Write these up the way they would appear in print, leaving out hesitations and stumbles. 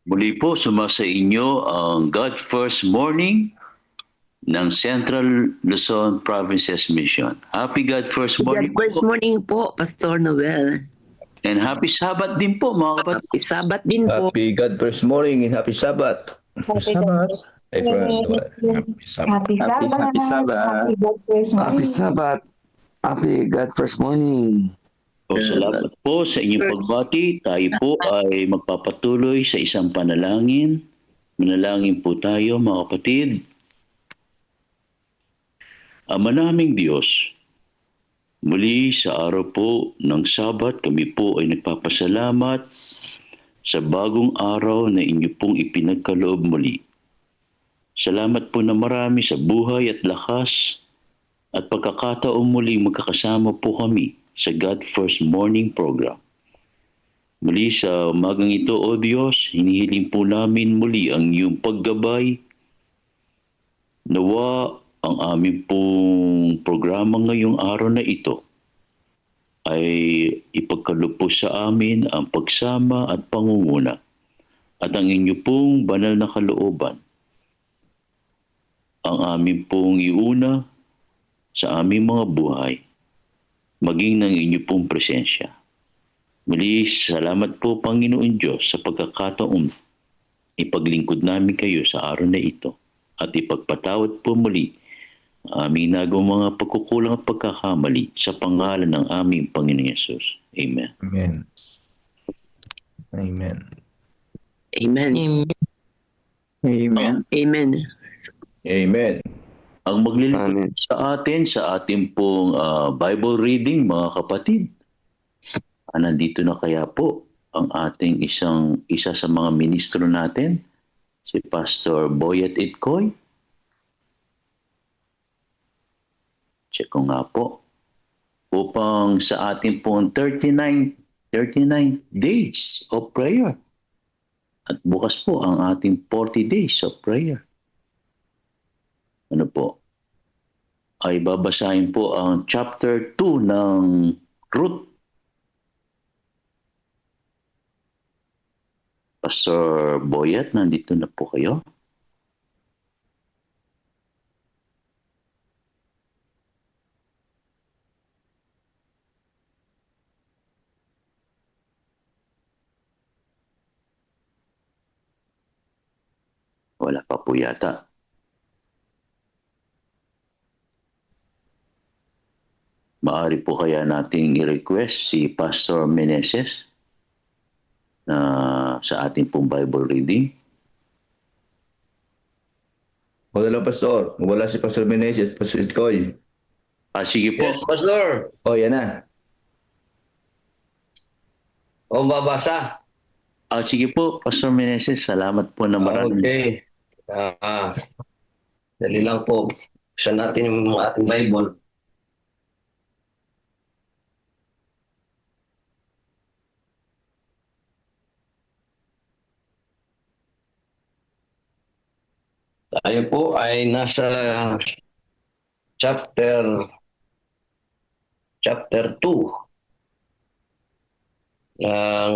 Muli po sumasa inyo ang God First Morning ng Central Luzon Provinces Mission. Happy God First Morning God first po. morning po, Pastor Noel. And happy Sabbath din po mga kapatid. Happy Sabbath din po. Happy God First Morning and Happy Sabbath. Happy Sabbath. Hey, friend. Happy Sabbath. Happy Sabbath. Happy Sabbath. Happy God First Happy Morning. Sabbath. Happy God First Morning. So, salamat po sa inyong pagbati. Tayo po ay magpapatuloy sa isang panalangin. Manalangin po tayo mga kapatid. Ama naming Diyos, muli sa araw po ng Sabat, kami po ay nagpapasalamat sa bagong araw na inyo pong ipinagkaloob muli. Salamat po na marami sa buhay at lakas at pagkakataon muling magkakasama po kami sa God First Morning Program. Muli sa umagang ito, O Diyos, hinihiling po namin muli ang iyong paggabay. Nawa ang aming pong programa ngayong araw na ito ay ipagkaloob po sa amin ang pagsama at pangunguna at ang inyo pong banal na kalooban. Ang aming pong iuna sa aming mga buhay, maging ng inyo pong presensya. Muli, salamat po Panginoon Diyos sa pagkakataon ipaglingkod namin kayo sa araw na ito at ipagpatawad po muli ang aming nagawang mga pagkukulang at pagkakamali sa pangalan ng aming Panginoon Yesus. Amen. Amen. Amen. Amen. Amen. Amen. Amen. Ang maglilingkod Amen. sa atin sa ating pong Bible reading, mga kapatid. Nandito na kaya po ang ating isa sa mga ministro natin, si Pastor Boyet Itkoy. Check ko nga po. Upang sa ating pong 39 days of prayer. At bukas po ang ating 40 days of prayer. Ano po? Ay babasahin po ang chapter 2 ng Ruth. Pastor Boyet, nandito na po kayo. Wala pa po yata. Maari po kaya nating i-request si Pastor Meneses na sa ating pong Bible reading. Wala lang, Pastor. Wala si Pastor Meneses, Pastor Itkoy. Sige po. Yes, Pastor. Oh, yan na. O babasa. Sige po, Pastor Meneses. Salamat po na marami. Okay. Dali lang po. Buksan natin yung ating Bible. Tayo po ay nasa chapter 2 ng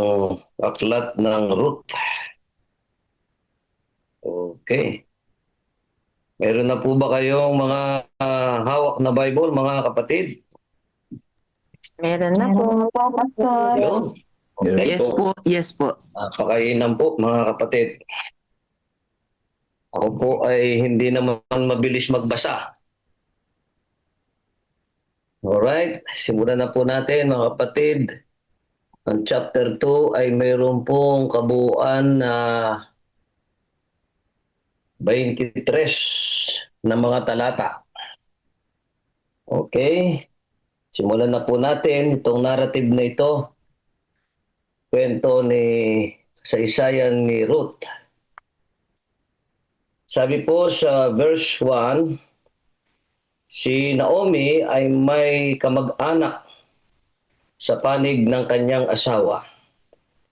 aklat ng Ruth. Okay. Meron na po ba kayong mga hawak na Bible, mga kapatid? Meron na po, Pastor. Yun. Okay. Yes po. Yes po. Napakainan po, mga kapatid. Ako po ay hindi naman mabilis magbasa. Alright, simulan na po natin, mga kapatid. Ang chapter 2 ay mayroon pong kabuuan na 23 na mga talata. Okay, simulan na po natin itong narrative na ito. Kwento sa isayan ni Ruth. Sabi po sa verse 1, si Naomi ay may kamag-anak sa panig ng kanyang asawa.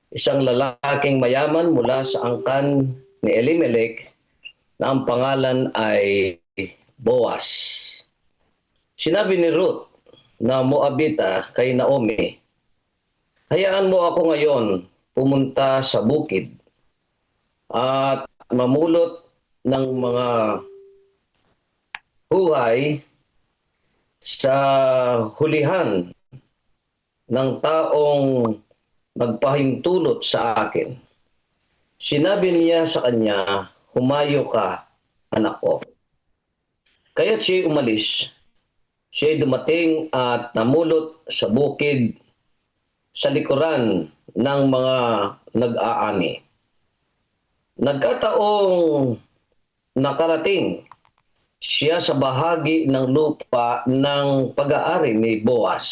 Isang lalaking mayaman mula sa angkan ni Elimelech na ang pangalan ay Boaz. Sinabi ni Ruth na Moabita kay Naomi, hayaan mo ako ngayon pumunta sa bukid at mamulot ng mga huhay sa hulihan ng taong nagpahintulot sa akin. Sinabi niya sa kanya, "Humayo ka, anak ko." Kaya't siya umalis. Siya dumating at namulot sa bukid sa likuran ng mga nag-aani. Nagkataong nakarating siya sa bahagi ng lupa ng pag-aari ni Boaz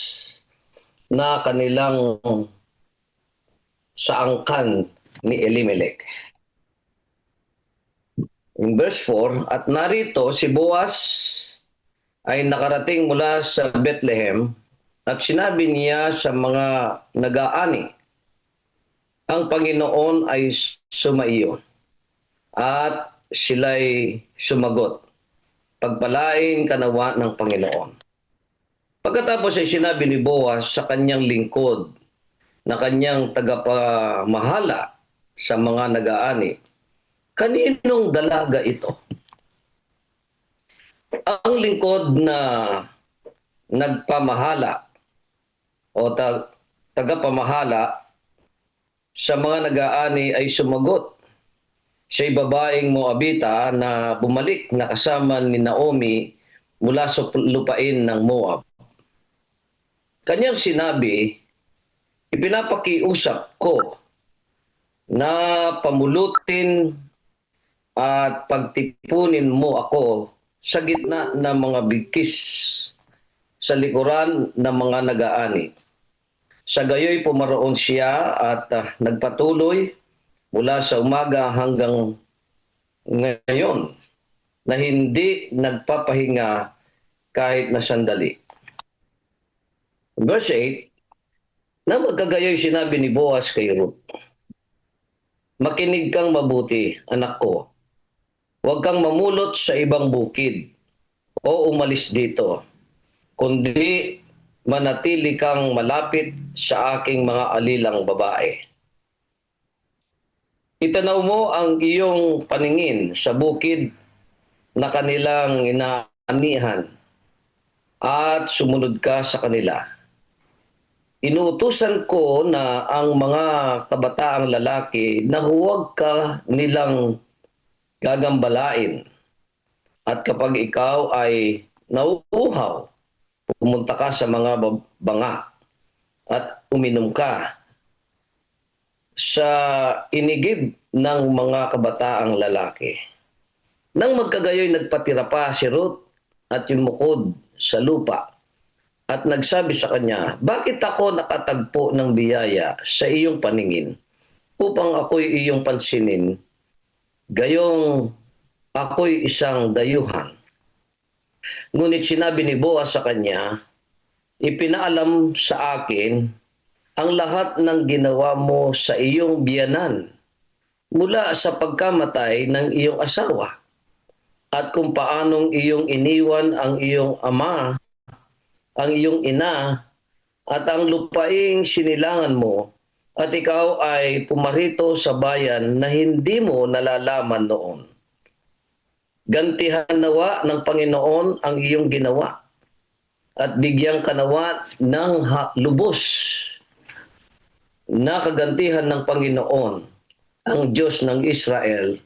na kanilang saangkan ni Elimelech. In verse 4, at narito si Boaz ay nakarating mula sa Bethlehem at sinabi niya sa mga nag-aani, "Ang Panginoon ay sumaiyo." At sila'y sumagot, "Pagpalain ka nawa ng Panginoon." Pagkatapos ay sinabi ni Boaz sa kanyang lingkod na kanyang tagapamahala sa mga nag-aani, "Kaninong dalaga ito?" Ang lingkod na nagpamahala o tagapamahala sa mga nag-aani ay sumagot. Siya'y babaeng Moabita na bumalik na kasama ni Naomi mula sa lupain ng Moab. Kanyang sinabi, "Ipinapakiusap ko na pamulutin at pagtipunin mo ako sa gitna ng mga bigkis sa likuran ng mga nag-aani." Sa gayoy pumaroon siya at nagpatuloy mula sa umaga hanggang ngayon na hindi nagpapahinga kahit na sandali. Verse 8, na magkagayoy sinabi ni Boaz kay Ruth, "Makinig kang mabuti, anak ko. Huwag kang mamulot sa ibang bukid o umalis dito, kundi manatili kang malapit sa aking mga alilang babae. Itanaw mo ang iyong paningin sa bukid na kanilang inaanihan at sumunod ka sa kanila. Inuutusan ko na ang mga kabataang lalaki na huwag ka nilang gagambalain. At kapag ikaw ay nauuhaw, pumunta ka sa mga banga at uminom ka sa inigib ng mga kabataang lalaki." Nang magkagayoy nagpatira pa si Ruth at yumukod sa lupa at nagsabi sa kanya, "Bakit ako nakatagpo ng biyaya sa iyong paningin upang ako'y iyong pansinin? Gayong ako'y isang dayuhan." Ngunit sinabi ni Boaz sa kanya, "Ipinaalam sa akin ang lahat ng ginawa mo sa iyong biyanan mula sa pagkamatay ng iyong asawa at kung paanong iyong iniwan ang iyong ama, ang iyong ina at ang lupaing sinilangan mo at ikaw ay pumarito sa bayan na hindi mo nalalaman noon. Gantihan nawa ng Panginoon ang iyong ginawa at bigyan ka nawa ng lubos na kagantihan ng Panginoon, ang Diyos ng Israel,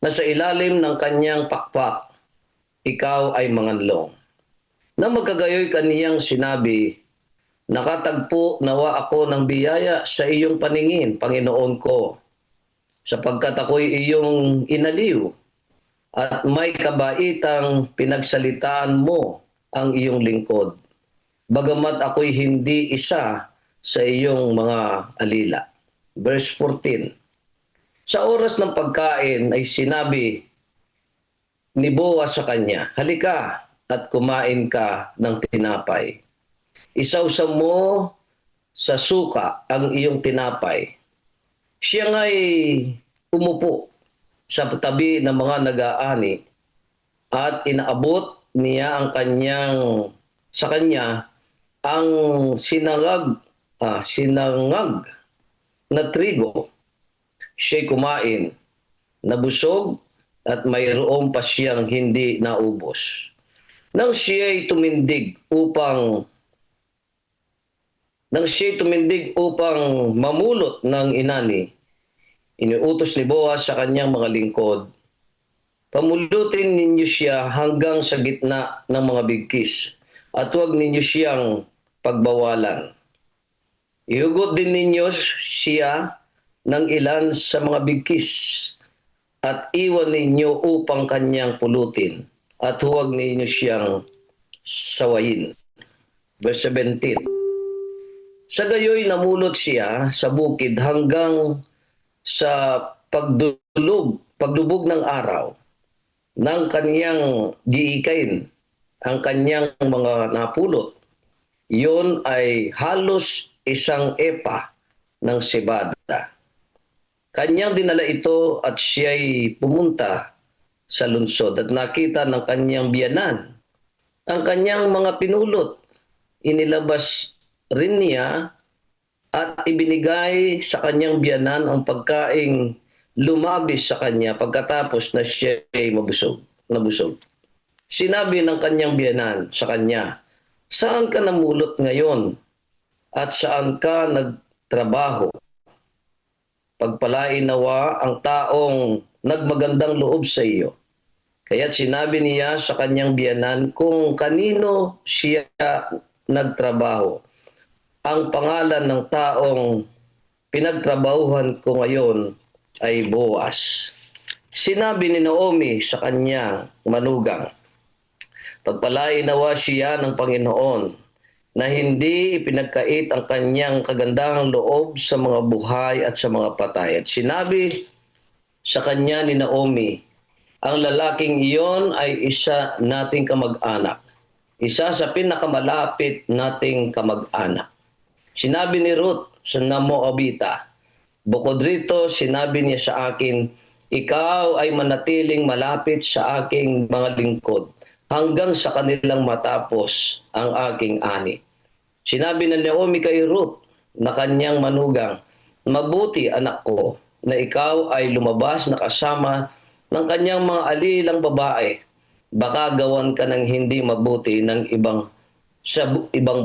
na sa ilalim ng kanyang pakpak, ikaw ay manganlong." Na magkagayoy kaniyang sinabi, "Nakatagpo nawa ako ng biyaya sa iyong paningin, Panginoon ko, sapagkat ako'y iyong inaliw at may kabaitang pinagsalitaan mo ang iyong lingkod, bagamat ako'y hindi isa sa iyong mga alila." Verse 14, sa oras ng pagkain ay sinabi ni Boaz sa kanya, "Halika at kumain ka ng tinapay. Isawsaw mo sa suka ang iyong tinapay." Siya nga'y umupo sa tabi ng mga nag-aani at inaabot niya ang sa kanya ang sinangag na trigo. Siya'y kumain nabusog at mayroon pa siyang hindi naubos. Nang siya'y tumindig upang mamulot ng inani, iniutos ni Boaz sa kanyang mga lingkod, pamulutin ninyo siya hanggang sa gitna ng mga bigkis at huwag ninyo siyang pagbawalan. Ihugot din ninyo siya ng ilan sa mga bigkis at iwan ninyo upang kanyang pulutin at huwag ninyo siyang sawayin. Verse 17. Sa gayoy namulot siya sa bukid hanggang sa pagdubog ng araw ng kaniyang giikain ang kanyang mga napulot. Iyon ay halos 1 epa ng cebada. Kanyang dinala ito at siya'y pumunta sa lungsod at nakita ng kanyang biyanan ang kanyang mga pinulot. Inilabas rin niya at ibinigay sa kanyang biyanan ang pagkaing lumabis sa kanya pagkatapos na siya ay nabusog. Sinabi ng kanyang biyanan sa kanya, "Saan ka namulot ngayon at saan ka nagtrabaho? Pagpalain nawa ang taong nagmagandang loob sa iyo." Kaya't sinabi niya sa kanyang biyanan kung kanino siya nagtrabaho. Ang pangalan ng taong pinagtrabahuhan ko ngayon ay Boaz. Sinabi ni Naomi sa kanyang manugang, "Pagpalain nawa siya ng Panginoon na hindi ipinagkait ang kanyang kagandahang loob sa mga buhay at sa mga patay." At sinabi sa kanya ni Naomi, "Ang lalaking iyon ay isa nating kamag-anak, isa sa pinakamalapit nating kamag-anak." Sinabi ni Ruth sa Moabita, "Bukod rito, sinabi niya sa akin, ikaw ay manatiling malapit sa aking mga lingkod hanggang sa kanilang matapos ang aking ani." Sinabi ni Naomi kay Ruth na kanyang manugang, "Mabuti anak ko na ikaw ay lumabas na kasama ng kanyang mga alilang babae. Baka gawan ka ng hindi mabuti ng ibang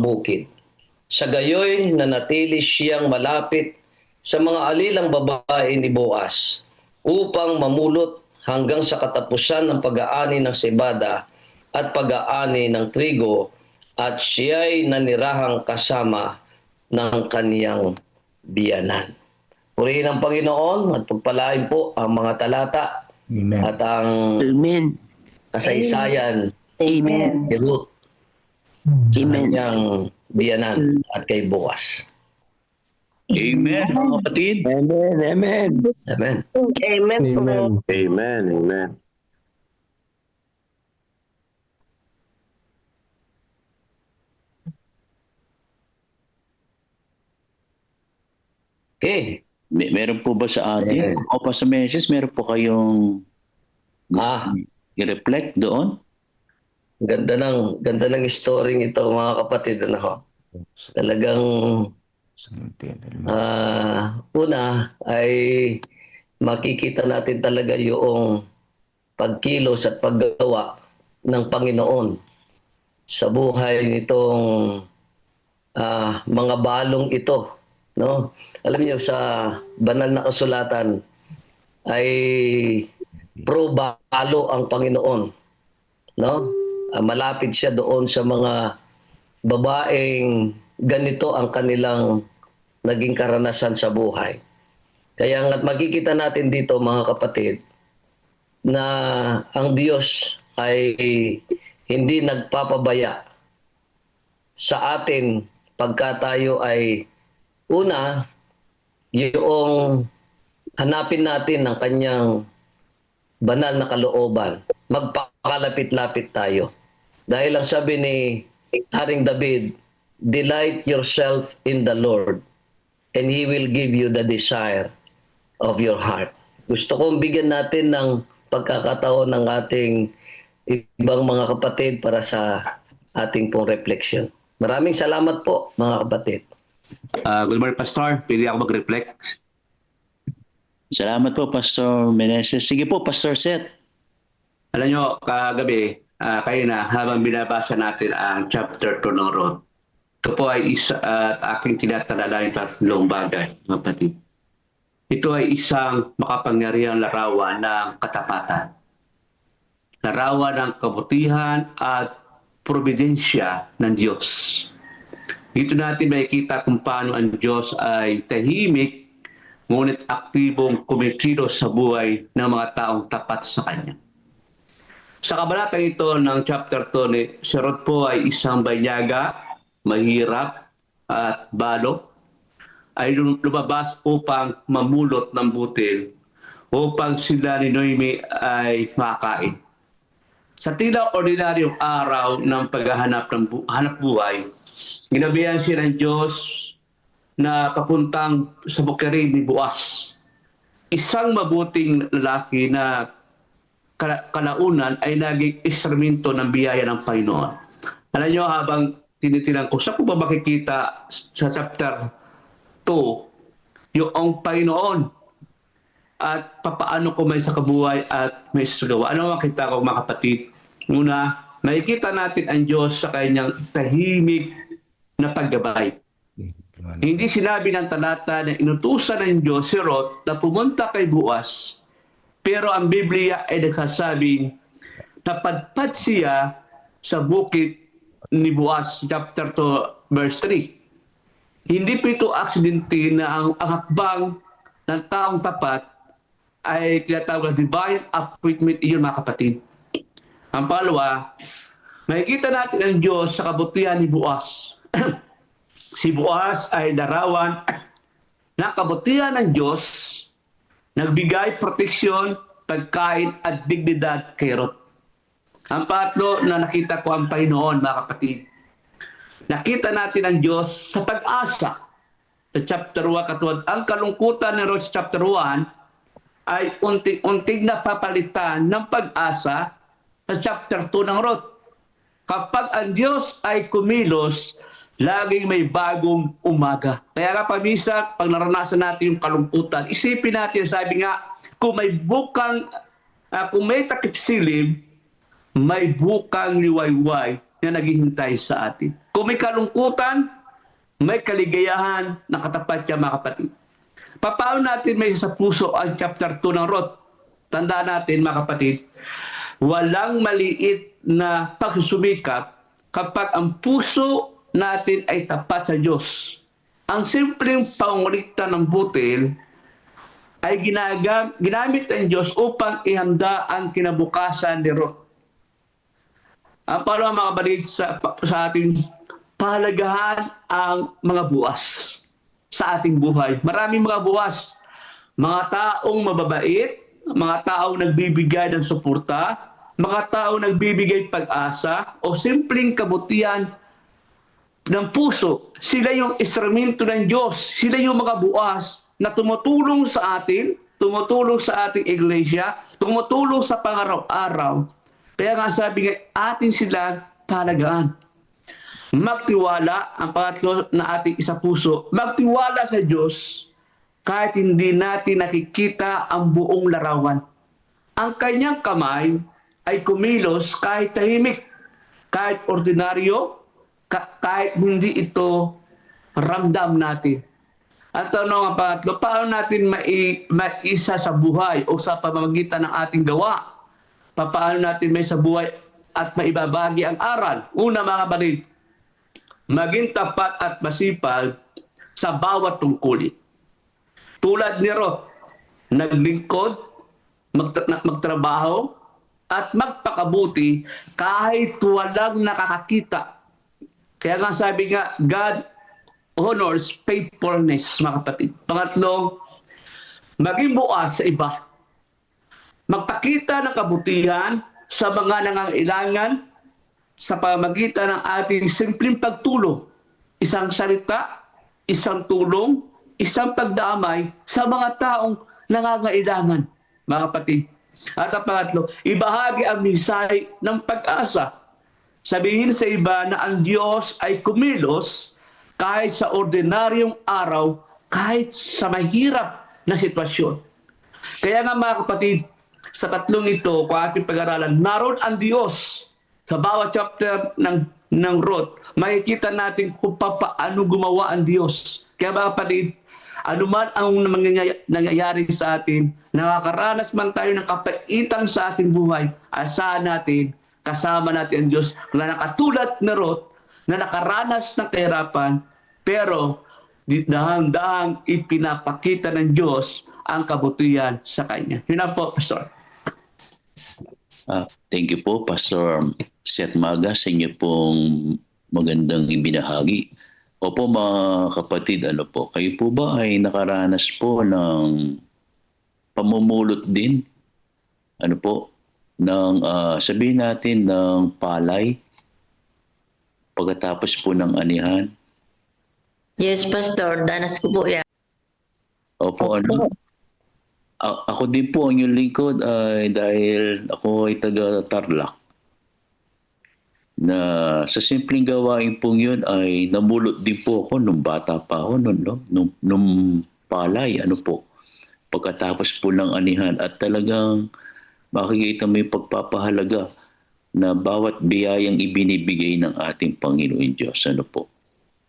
bukid." Sa gayoy nanatili siyang malapit sa mga alilang babae ni Boaz upang mamulot hanggang sa katapusan ng pag-aani ng cebada at pag-aani ng trigo, at siya'y nanirahang kasama ng kaniyang biyanan. Purihin ang Panginoon at pagpalain po ang mga talata Amen. at ang Amen. kasaysayan Amen. ni Ruth, Amen. kanyang biyanan at kay Boaz. Amen, mga kapatid. Amen. Amen. Amen. Amen po. Amen. Amen. Okay. Meron po ba sa atin? Amen. O pa sa message, meron po kayong Ah, i-reflect doon? ganda ng story ito, mga kapatid. Ano? Talagang una ay makikita natin talaga yung pagkilos at paggawa ng Panginoon sa buhay nitong mga balong ito, no? Alam niyo, sa banal na kasulatan ay pro balo ang Panginoon, no? Malapit siya doon sa mga babaeng ganito ang kanilang naging karanasan sa buhay. Kaya nga't makikita natin dito, mga kapatid, na ang Diyos ay hindi nagpapabaya sa atin pagka tayo ay una, yung hanapin natin ang kanyang banal na kalooban. Magpakalapit-lapit tayo. Dahil ang sabi ni Haring David, "Delight yourself in the Lord, and He will give you the desire of your heart." Gusto kong bigyan natin ng pagkakataon ng ating ibang mga kapatid para sa ating pong reflection. Maraming salamat po, mga kapatid. Good morning, Pastor. Pwede ako mag-reflect? Salamat po, Pastor Meneses. Sige po, Pastor Seth. Alam nyo, kagabi, kayo na, habang binabasa natin ang chapter 2 ng Ruth, ito po ay isa at aking tinatalala yung tatlong bagay, mga kapatid. Ito ay isang makapangyarihang larawan ng katapatan. Larawan ng kabutihan at probidensya ng Diyos. Dito natin makikita kung paano ang Diyos ay tahimik ngunit aktibong kumikilos sa buhay ng mga taong tapat sa Kanya. Sa kabanatang ito ng chapter 2 ni si Ruth po ay isang banyaga, mahirap at balo, ay lumabas upang mamulot ng butil upang sila ni Noemi ay makain. Sa tila ordinaryong araw ng paghahanap ng hanap buhay, ginabihan siya ng Diyos na papuntang sa bukirin ni Boaz. Isang mabuting lalaki na kalaunan ay naging instrumento ng biyaya ng Panginoon. Alam nyo, habang tinitinan ko, saan ko ba makikita sa chapter 2 yung Panginoon at papaano ko may sa kabuhay at may sagawa? Ano makita ko, mga kapatid? Una, makikita natin ang Diyos sa kanyang tahimik na paggabay. Hindi sinabi ng talata na inutusan ng Diyos si Ruth na pumunta kay Boaz, pero ang Biblia ay nagsasabing napadpad siya sa bukit ni Boaz, chapter 2, verse 3. Hindi po ito aksidente na ang hakbang ng taong tapat ay tinatawag na divine appointment, iyon, mga kapatid. Ang pangalawa, makikita natin ang Diyos sa kabutihan ni Boaz. Si Boaz ay larawan ng kabutihan ng Diyos, nagbigay proteksyon, pagkain at dignidad kay Ruth. Ang pangatlo na nakita ko ang Panginoon, mga kapatid. Nakita natin ang Diyos sa pag-asa. Sa chapter 1, katulad ang kalungkutan ni Ruth sa chapter 1 ay unting-unting napapalitan ng pag-asa sa chapter 2 ng Ruth. Kapag ang Diyos ay kumilos, laging may bagong umaga. Kaya nga pag naranasan natin yung kalungkutan, isipin natin, sabi nga, kung may takip silim, may bukang liwayway na naghihintay sa atin. Kung may kalungkutan, may kaligayahan na katapat niya, mga kapatid. Paano natin may sa puso ang chapter 2 ng Ruth? Tandaan natin, mga kapatid, walang maliit na pagsusumikap kapag ang puso natin ay tapat sa Diyos. Ang simpleng pangulikta ng butil ay ginamit ng Diyos upang ihanda ang kinabukasan ni Ruth. Ang pangalawa, mga kapatid, sa ating pahalagahan ang mga buwas sa ating buhay. Maraming mga buwas. Mga taong mababait, mga taong nagbibigay ng suporta, mga taong nagbibigay pag-asa o simpleng kabutihan ng puso. Sila yung instrumento ng Diyos. Sila yung mga buwas na tumutulong sa atin, tumutulong sa ating iglesia, tumutulong sa pangaraw-araw. Kaya nga sabi nga, atin sila palagaan. Magtiwala, ang pangatlo na ating isa puso, magtiwala sa Diyos kahit hindi natin nakikita ang buong larawan. Ang kanyang kamay ay kumilos kahit tahimik, kahit ordinaryo, kahit hindi ito ramdam natin. At tanong ang pangatlo, paano natin maisa sa buhay o sa pamamagitan ng ating gawa? Paano natin may sa buhay at maibabagi ang aral? Una, mga kapatid, maging tapat at masipag sa bawat tungkulin. Tulad ni Ruth, naglingkod, magtrabaho, at magpakabuti kahit walang nakakakita. Kaya nga sabi nga, God honors faithfulness, mga kapatid. Pangatlo, maging bukas sa iba. Magpakita ng kabutihan sa mga nangangailangan sa pamamagitan ng ating simpleng pagtulong. Isang salita, isang tulong, isang pagdamay sa mga taong nangangailangan, mga kapatid. At ang pangatlo, ibahagi ang misay ng pag-asa. Sabihin sa iba na ang Diyos ay kumilos kahit sa ordinaryong araw, kahit sa mahirap na sitwasyon. Kaya nga mga kapatid, sa tatlong ito, kung ating pag-aralan, naroon ang Diyos sa bawat chapter ng Ruth. Makikita natin kung paano gumawa ang Diyos. Kaya mga kapatid, anuman ang nangyayari sa atin, nakakaranas man tayo ng kapaitan sa ating buhay, asahan natin, kasama natin ang Diyos na nakatulad na Ruth, na nakaranas ng kahirapan, pero dahang-dahang ipinapakita ng Diyos ang kabutihan sa Kanya. Yun lang po, Pastor. Thank you po, Pastor Seth Maga, sa inyo pong magandang ibinahagi. Opo mga kapatid, ano po, kayo po ba ay nakaranas po ng pamumulot din? Ano po? Ng, sabihin natin ng palay pagkatapos po ng anihan? Yes, Pastor. Danas ko po yan. Opo, ano? Ako din po, ang inyong lingkod ay dahil ako ay taga Tarlac, na sa simpleng gawain pong yun ay namulot din po ako nung bata pa ako nun, no? Nung palay, ano po, pagkatapos po ng anihan, at talagang makikita mo yung pagpapahalaga na bawat biyayang ibinibigay ng ating Panginoon Diyos, ano po.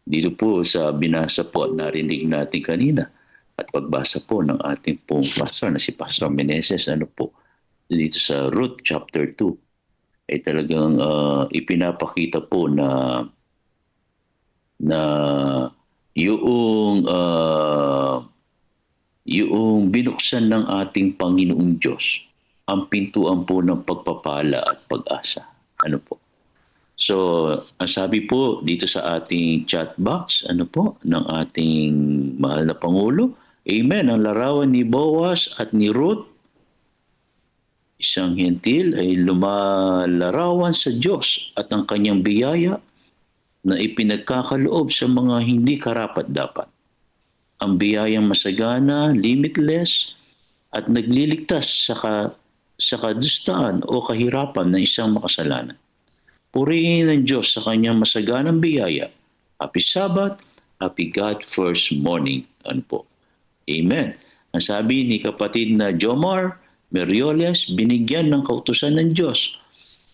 Dito po sa binasa po at narinig natin kanina at pagbasa po ng ating pong pastor na si Pastor Meneses, ano po, dito sa Ruth chapter 2, ay talagang ipinapakita po na yung binuksan ng ating Panginoong Diyos ang pintuan po ng pagpapala at pag-asa. Ano po? So, ang sabi po dito sa ating chat box, ano po, ng ating mahal na Pangulo, Amen, ang larawan ni Boaz at ni Ruth, isang hentil, ay lumalarawan sa Diyos at ang kanyang biyaya na ipinagkakaloob sa mga hindi karapat-dapat. Ang biyayang masagana, limitless, at nagliligtas sa kadustaan o kahirapan ng isang makasalanan. Purihin ng Diyos sa kanyang masaganang biyaya. Happy Sabbath, Happy God First Morning. Ano po? Amen. Ang sabi ni kapatid na Jomar Merioles, binigyan ng kautusan ng Diyos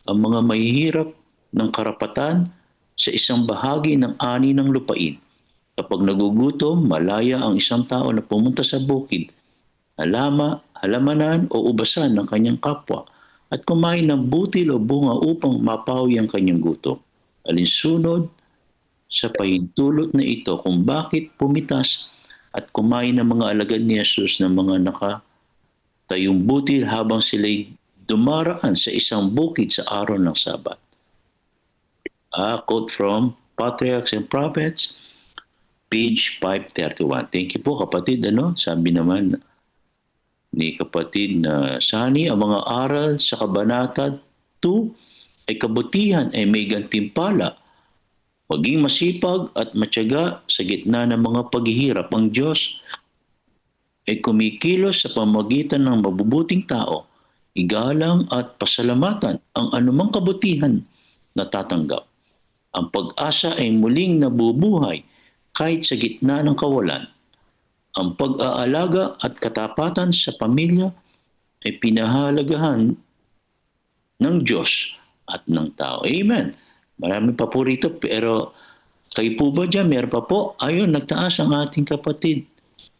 ang mga mahihirap ng karapatan sa isang bahagi ng ani ng lupain. Kapag nagugutom, malaya ang isang tao na pumunta sa bukid, halamanan o ubasan ng kanyang kapwa at kumain ng butil o bunga upang mapawi ang kanyang gutom. Alinsunod sa pahintulot na ito kung bakit pumitas at kumain ng mga alagad ni Jesus ng mga nakatayong butil habang sila'y dumaraan sa isang bukid sa araw ng Sabat. Quote from Patriarchs and Prophets, page 531. Thank you po kapatid. Sabi naman ni kapatid na Sani, ang mga aral sa Kabanata 2 ay kabutihan ay may gantimpala. Maging masipag at matyaga sa gitna ng mga paghihirap. Ang Diyos ay kumikilos sa pamamagitan ng mabubuting tao. Igalang at pasalamatan ang anumang kabutihan na tatanggap. Ang pag-asa ay muling nabubuhay kahit sa gitna ng kawalan. Ang pag-aalaga at katapatan sa pamilya ay pinahalagahan ng Diyos at ng tao. Amen. Marami pa po rito, pero kayo po ba dyan? Meron pa po. Ayun, nagtaas ang ating kapatid.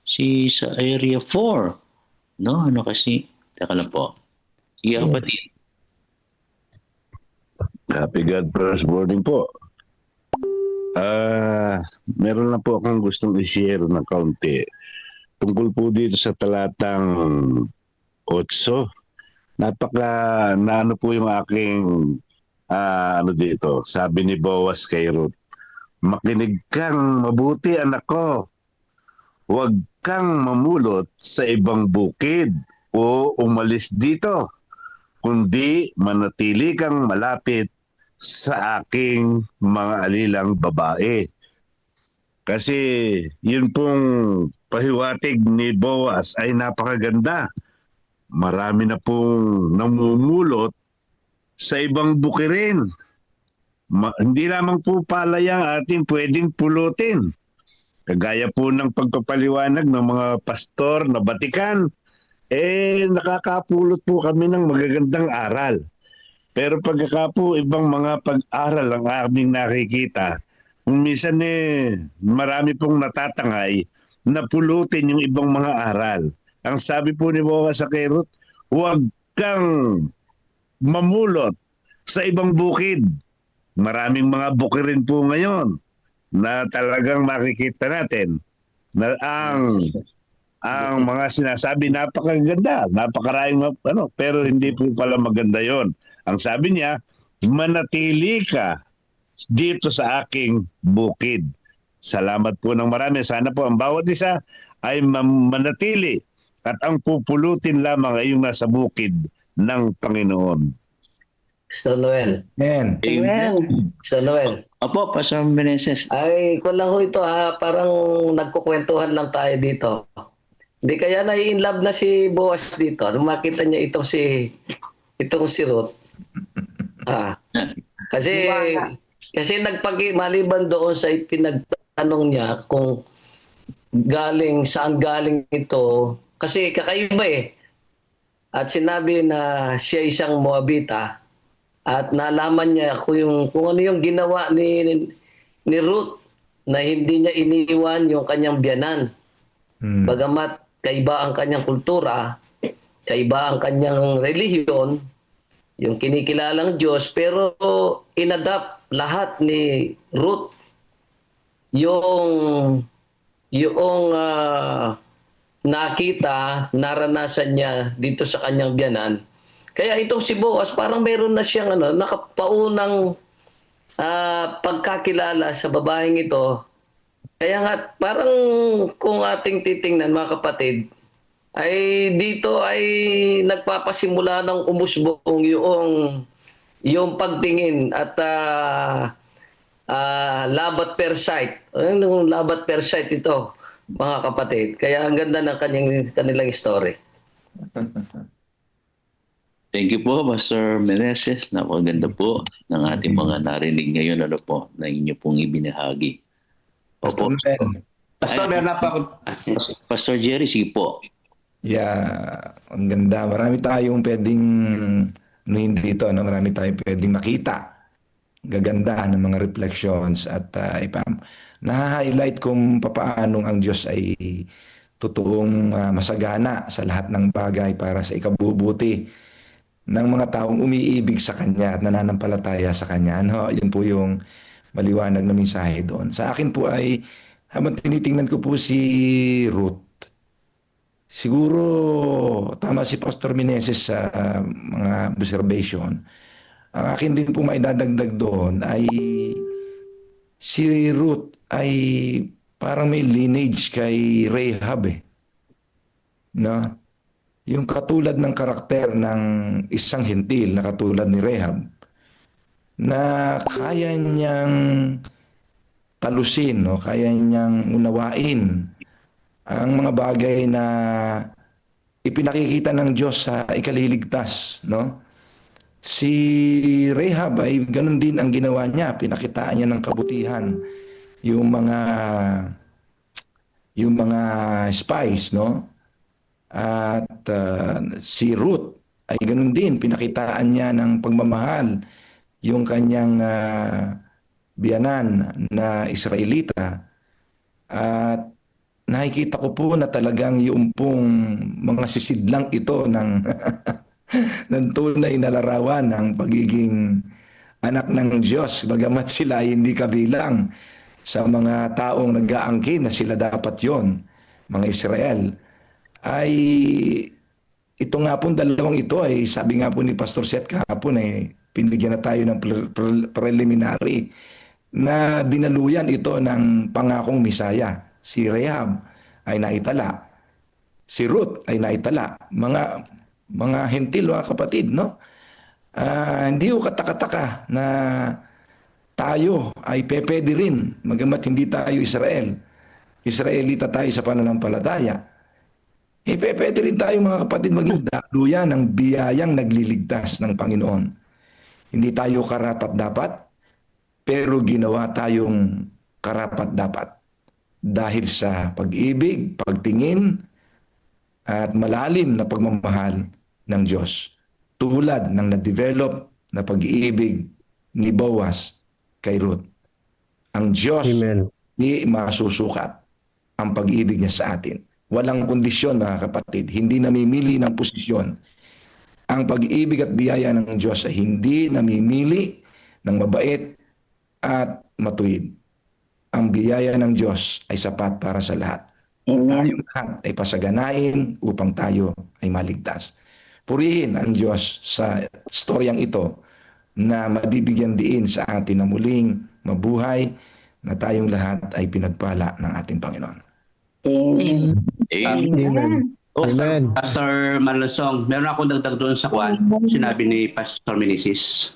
Sa area 4. No? Kasi, teka lang po. Sige, kapatid. Happy God First Morning po. Meron lang po akong gustong i-share na kaunti. Tungkol po dito sa talatang 8. Naano po yung aking dito. Sabi ni Boaz kay Ruth, makinig kang mabuti anak ko. Huwag kang mamulot sa ibang bukid o umalis dito, kundi manatili kang malapit sa aking mga alilang babae. Kasi yun pong pahiwatig ni Boaz ay napakaganda. Marami na pong namumulot sa ibang bukirin. Hindi lamang po palay ang ating pwedeng pulutin. Kagaya po ng pagpapaliwanag ng mga pastor na batikan nakakapulot po kami ng magagandang aral. Pero pagka po ibang mga pag-aral ang aming nakikita, minsan marami pong natatangay na pulutin yung ibang mga aral. Ang sabi po ni Boa sa Kerot, huwag kang mamulot sa ibang bukid. Maraming mga bukirin po ngayon na talagang makikita natin na ang mga sinasabi napakaganda, napakaraming pero hindi po pala maganda 'yon. Ang sabi niya, manatili ka dito sa aking bukid. Salamat po ng marami. Sana po ang bawat isa ay manatili at ang pupulutin lamang ay yung nasa bukid ng Panginoon. Pastor Noel. Amen. Pastor Noel. Apo, Pastor Meneses. Ay, ko lang ho ito parang nagkukwentuhan lang tayo dito. Hindi kaya nai-inlove na si Boaz dito. Nung makita niya itong si Ruth. Kasi maliban doon sa pinagtanong niya kung saan galing ito. Kasi kakaiba At sinabi na siya isang Moabita. At nalaman niya kung ano yung ginawa ni Ruth na hindi niya iniwan yung kanyang biyanan. Bagamat kaiba ang kanyang kultura, kaiba ang kanyang relihiyon, yung kinikilalang Diyos, pero inadapt lahat ni Ruth yung nakita, naranasan niya dito sa kanyang biyanan. Kaya itong si Boaz, parang meron na siyang nakapaunang pagkakilala sa babaeng ito. Kaya nga, parang kung ating titingnan mga kapatid, ay dito ay nagpapasimula ng umusbong yung pagtingin at labat per sight. Anong labat per sight ito, mga kapatid? Kaya ang ganda ng kanilang story. Thank you po, Pastor Meneses. Napakaganda po ng ating mga narinig ngayon na inyo pong ibinahagi. Pastor Ben. Pastor, meron na pa ako. Pastor Jerry, sige po. Yeah, ang ganda. Marami tayong pwedeng dito, marami tayong pwedeng makita. Gaganda ng mga reflections at na-highlight kung papaanong ang Diyos ay totoong masagana sa lahat ng bagay para sa ikabubuti ng mga taong umiibig sa Kanya at nananampalataya sa Kanya. Yun po yung maliwanag na mensahe doon. Sa akin po ay, habang tinitingnan ko po si Ruth, siguro tama si Pastor Meneses sa mga observation. Ang akin din po maidadagdag doon ay si Ruth ay parang may lineage kay Rahab No? Yung katulad ng karakter ng isang hentil na katulad ni Rahab na kaya niyang talusin, kaya niyang unawain ang mga bagay na ipinakikita ng Diyos sa ikaliligtas. Si Rahab ay ganun din ang ginawa niya. Pinakitaan niya ng kabutihan yung mga spies, At si Ruth ay ganun din, pinakitaan niya ng pagmamahal yung kanyang biyanan na Israelita. At nakikita ko po na talagang yung pong mga sisidlang ito ng, ng tunay na larawan ng pagiging anak ng Diyos, bagamat sila hindi kabilang sa mga taong nag-aangkin na sila dapat yon, mga Israel. Ay ito nga po dalawang ito ay sabi nga po ni Pastor Seth kahapon ay pinigyan na tayo ng preliminary na dinaluyan ito ng pangakong Misaya. Si Rahab ay naitala. Si Ruth ay naitala. Mga hentil, mga kapatid, hindi ko katakataka na tayo ay pepede rin, magamat hindi tayo Israel. Israelita tayo sa pananampalataya. Pwede rin tayo mga kapatid maging daluyan ng biyayang nagliligtas ng Panginoon. Hindi tayo karapat-dapat, pero ginawa tayong karapat-dapat. Dahil sa pag-ibig, pagtingin, at malalim na pagmamahal ng Diyos. Tulad ng na-develop na pag-iibig ni Boaz kay Ruth. Ang Diyos Amen. di masusukat ang pag-ibig niya sa atin. Walang kondisyon, mga kapatid. Hindi namimili ng posisyon. Ang pag-ibig at biyaya ng Diyos ay hindi namimili ng mabait at matuwid. Ang biyaya ng Diyos ay sapat para sa lahat. Tayong lahat ay pasaganain upang tayo ay maligtas. Purihin ang Diyos sa storyang ito na mabibigyan diin sa atin na muling mabuhay na tayong lahat ay pinagpala ng ating Panginoon. Amen. Amen. Amen. Pastor Malasong, meron akong dagdag doon sa kwan. Sinabi ni Pastor Meneses.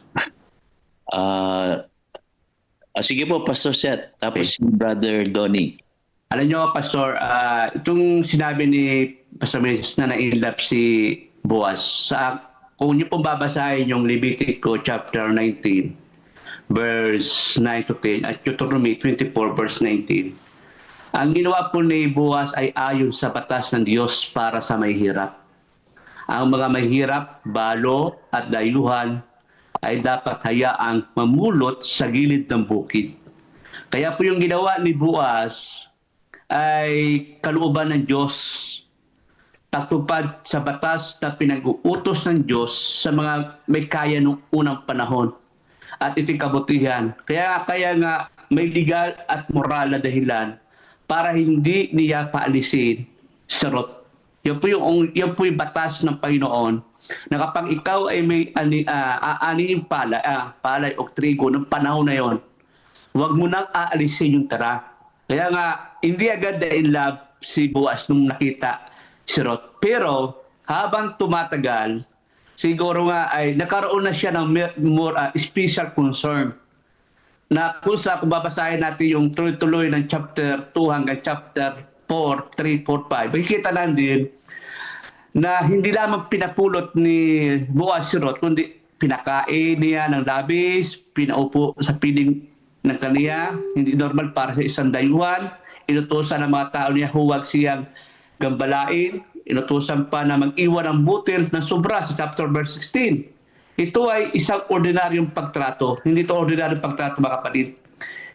Sige po, Pastor Seth. Tapos si Brother Donnie. Alam nyo, Pastor, itong sinabi ni Pastor Meneses na na-inlove si Boaz, kung nyo pong babasahin yung Levitico chapter 19, verse 9 to 10, at Deuteronomy 24, verse 19, ang ginawa po ni Boaz ay ayon sa batas ng Diyos para sa mahihirap. Ang mga mahihirap, balo at dayuhan ay dapat hayaang mamulot sa gilid ng bukid. Kaya po yung ginawa ni Boaz ay kalooban ng Diyos, tatupad sa batas na pinag-uutos ng Diyos sa mga may kaya noong unang panahon. At ito'y kabutihan. Kaya nga may legal at moral na dahilan para hindi niya paalisin si Ruth. Yan po yung batas ng Panginoon na kapag ikaw ay may aanihin palay o trigo ng panahon na yon, huwag mo nang aalisin yung tara. Kaya nga, hindi agad na in love si Boaz nung nakita si Ruth. Pero habang tumatagal, siguro nga ay nakaroon na siya ng more special concern na kung babasahin natin yung tuloy-tuloy ng chapter 2 hanggang chapter 4, 3, 4, 5, makikita natin na hindi lamang pinapulot ni Boaz si Ruth, kundi pinakain niya ng labis, pinaupo sa piling ng kaniya, hindi normal para sa isang dayuhan, inutusan ng mga tao niya huwag siyang gambalain, inutusan pa na mag-iwan ng butil ng sobra sa chapter verse 16. Ito ay isang ordinaryong pagtrato. Hindi ito ordinaryong pagtrato, mga kapatid.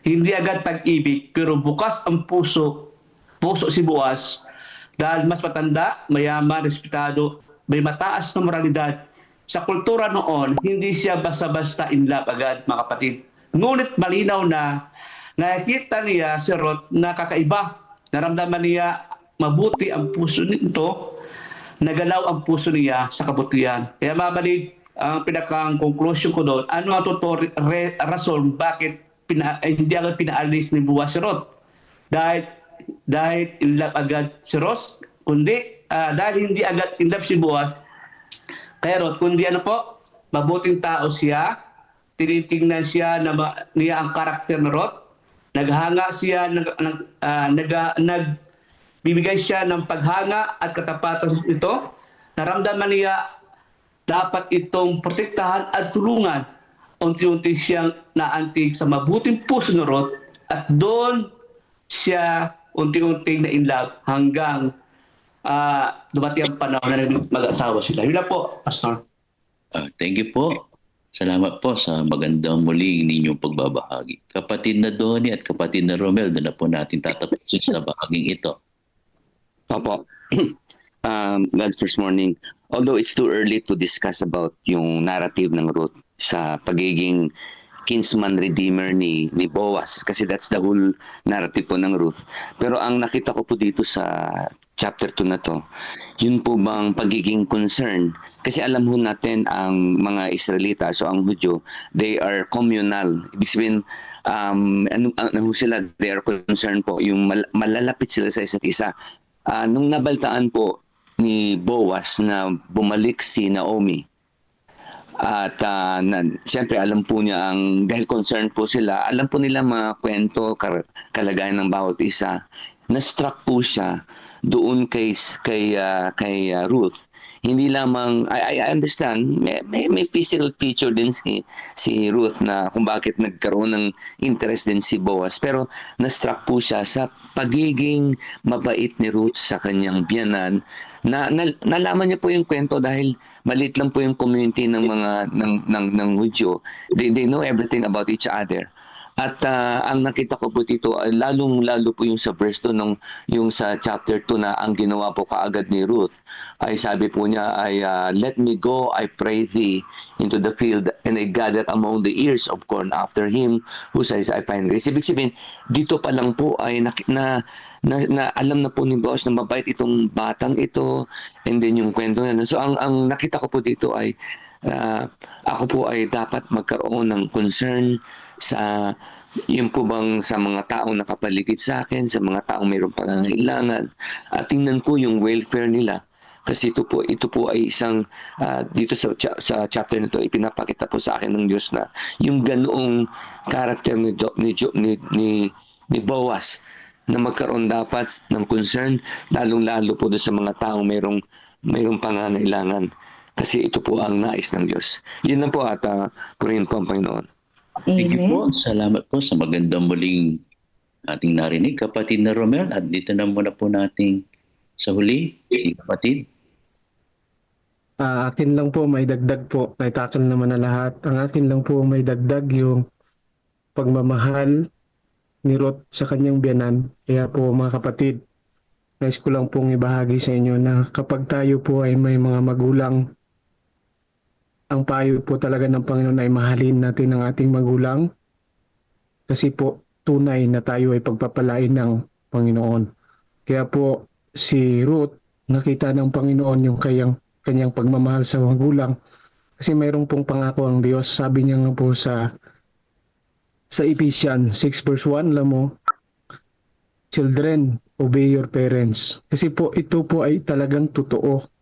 Hindi agad pag-ibig, pero bukas ang puso si Boaz, dahil mas matanda, mayaman, respetado, may mataas na moralidad. Sa kultura noon, hindi siya basta-basta in love agad, mga kapatid. Ngunit malinaw na nakikita niya si Ruth na kakaiba. Naramdaman niya mabuti ang puso nito, nagalaw ang puso niya sa kabutihan. Kaya mga kapatid, ang pinaka-conclusion ko doon, ano ang totoo rason bakit hindi agad pinaalis ni Boaz si Ruth? Dahil in love agad si Ruth, kundi dahil hindi agad in love si Boaz kay Ruth, kundi ano po, mabuting tao siya, tinitingnan siya niya ang karakter ni Ruth, naghanga siya, nagbibigay siya ng paghanga at katapatan ito, naramdaman niya dapat itong protektahan at tulungan. Unti-unti siyang naantig sa mabuting puso ni Ruth at doon siya unti-unti na in love hanggang dumating ang panahon na mag-asawa sila. Yun lang po, Pastor. Thank you po. Salamat po sa magandang muling ninyong pagbabahagi. Kapatid na Donnie at kapatid na Romel, doon na po natin tatapusin sa bahaging ito. Opo. God first morning. Although it's too early to discuss about yung narrative ng Ruth sa pagiging kinsman redeemer ni Boaz, kasi that's the whole narrative po ng Ruth. Pero ang nakita ko po dito sa chapter 2 na to, yun po bang pagiging concern, kasi alam ho natin ang mga Israelita, so ang Hudyo, they are communal. Ibig sabihin, ano sila, they are concerned po, yung malalapit sila sa isa't isa. Nung nabaltaan po ni Boaz na bumalik si Naomi, at siyempre alam po niya dahil concerned po sila, alam po nila mga kwento, kalagayan ng bawat isa, na-struck po siya doon kay Ruth. hindi lamang, I understand, may physical feature din si Ruth na kung bakit nagkaroon ng interest din si Boaz. Pero na-struck po siya sa pagiging mabait ni Ruth sa kanyang biyanan. Nalaman niya po yung kwento dahil maliit lang po yung community ng mga ng Hudyo. They know everything about each other. At ang nakita ko po dito, lalong-lalo po yung sa verse 2, yung sa chapter 2 na ang ginawa po kaagad ni Ruth, ay sabi po niya ay, let me go, I pray thee, into the field, and I gathered among the ears of corn after him, who says, I find grace. Ibig sabihin, dito pa lang po ay na alam na po ni Boaz na mabait itong batang ito, and then yung kwento na. So ang nakita ko po dito ay, ako po ay dapat magkaroon ng concern sa yung po bang sa mga taong nakapaligid sa akin, sa mga taong mayroong pangangailangan, at tingnan ko yung welfare nila. Kasi ito po ay isang dito sa chapter nito ipinapakita po sa akin ng Diyos na yung ganoong character ni Boaz na magkaroon dapat ng concern, lalong-lalo po doon sa mga taong mayroong pangangailangan. Kasi ito po ang nais ng Diyos. Yun lang po at purihin po ang Panginoon. Thank you po. Salamat po sa magandang muling ating narinig, kapatid na Romel. At dito na muna po nating sa huli, si kapatid. Akin lang po may dagdag po. Naitakal naman na lahat. Ang akin lang po may dagdag yung pagmamahal ni Ruth sa kanyang biyanan. Kaya po mga kapatid, nais ko lang pong ibahagi sa inyo na kapag tayo po ay may mga magulang, ang payo po talaga ng Panginoon ay mahalin natin ang ating magulang kasi po tunay na tayo ay pagpapalain ng Panginoon. Kaya po si Ruth nakita ng Panginoon yung kanyang pagmamahal sa magulang kasi mayroong pong pangako ang Diyos. Sabi niya nga po sa Ephesians 6 verse 1, alam mo, children, obey your parents. Kasi po ito po ay talagang totoo.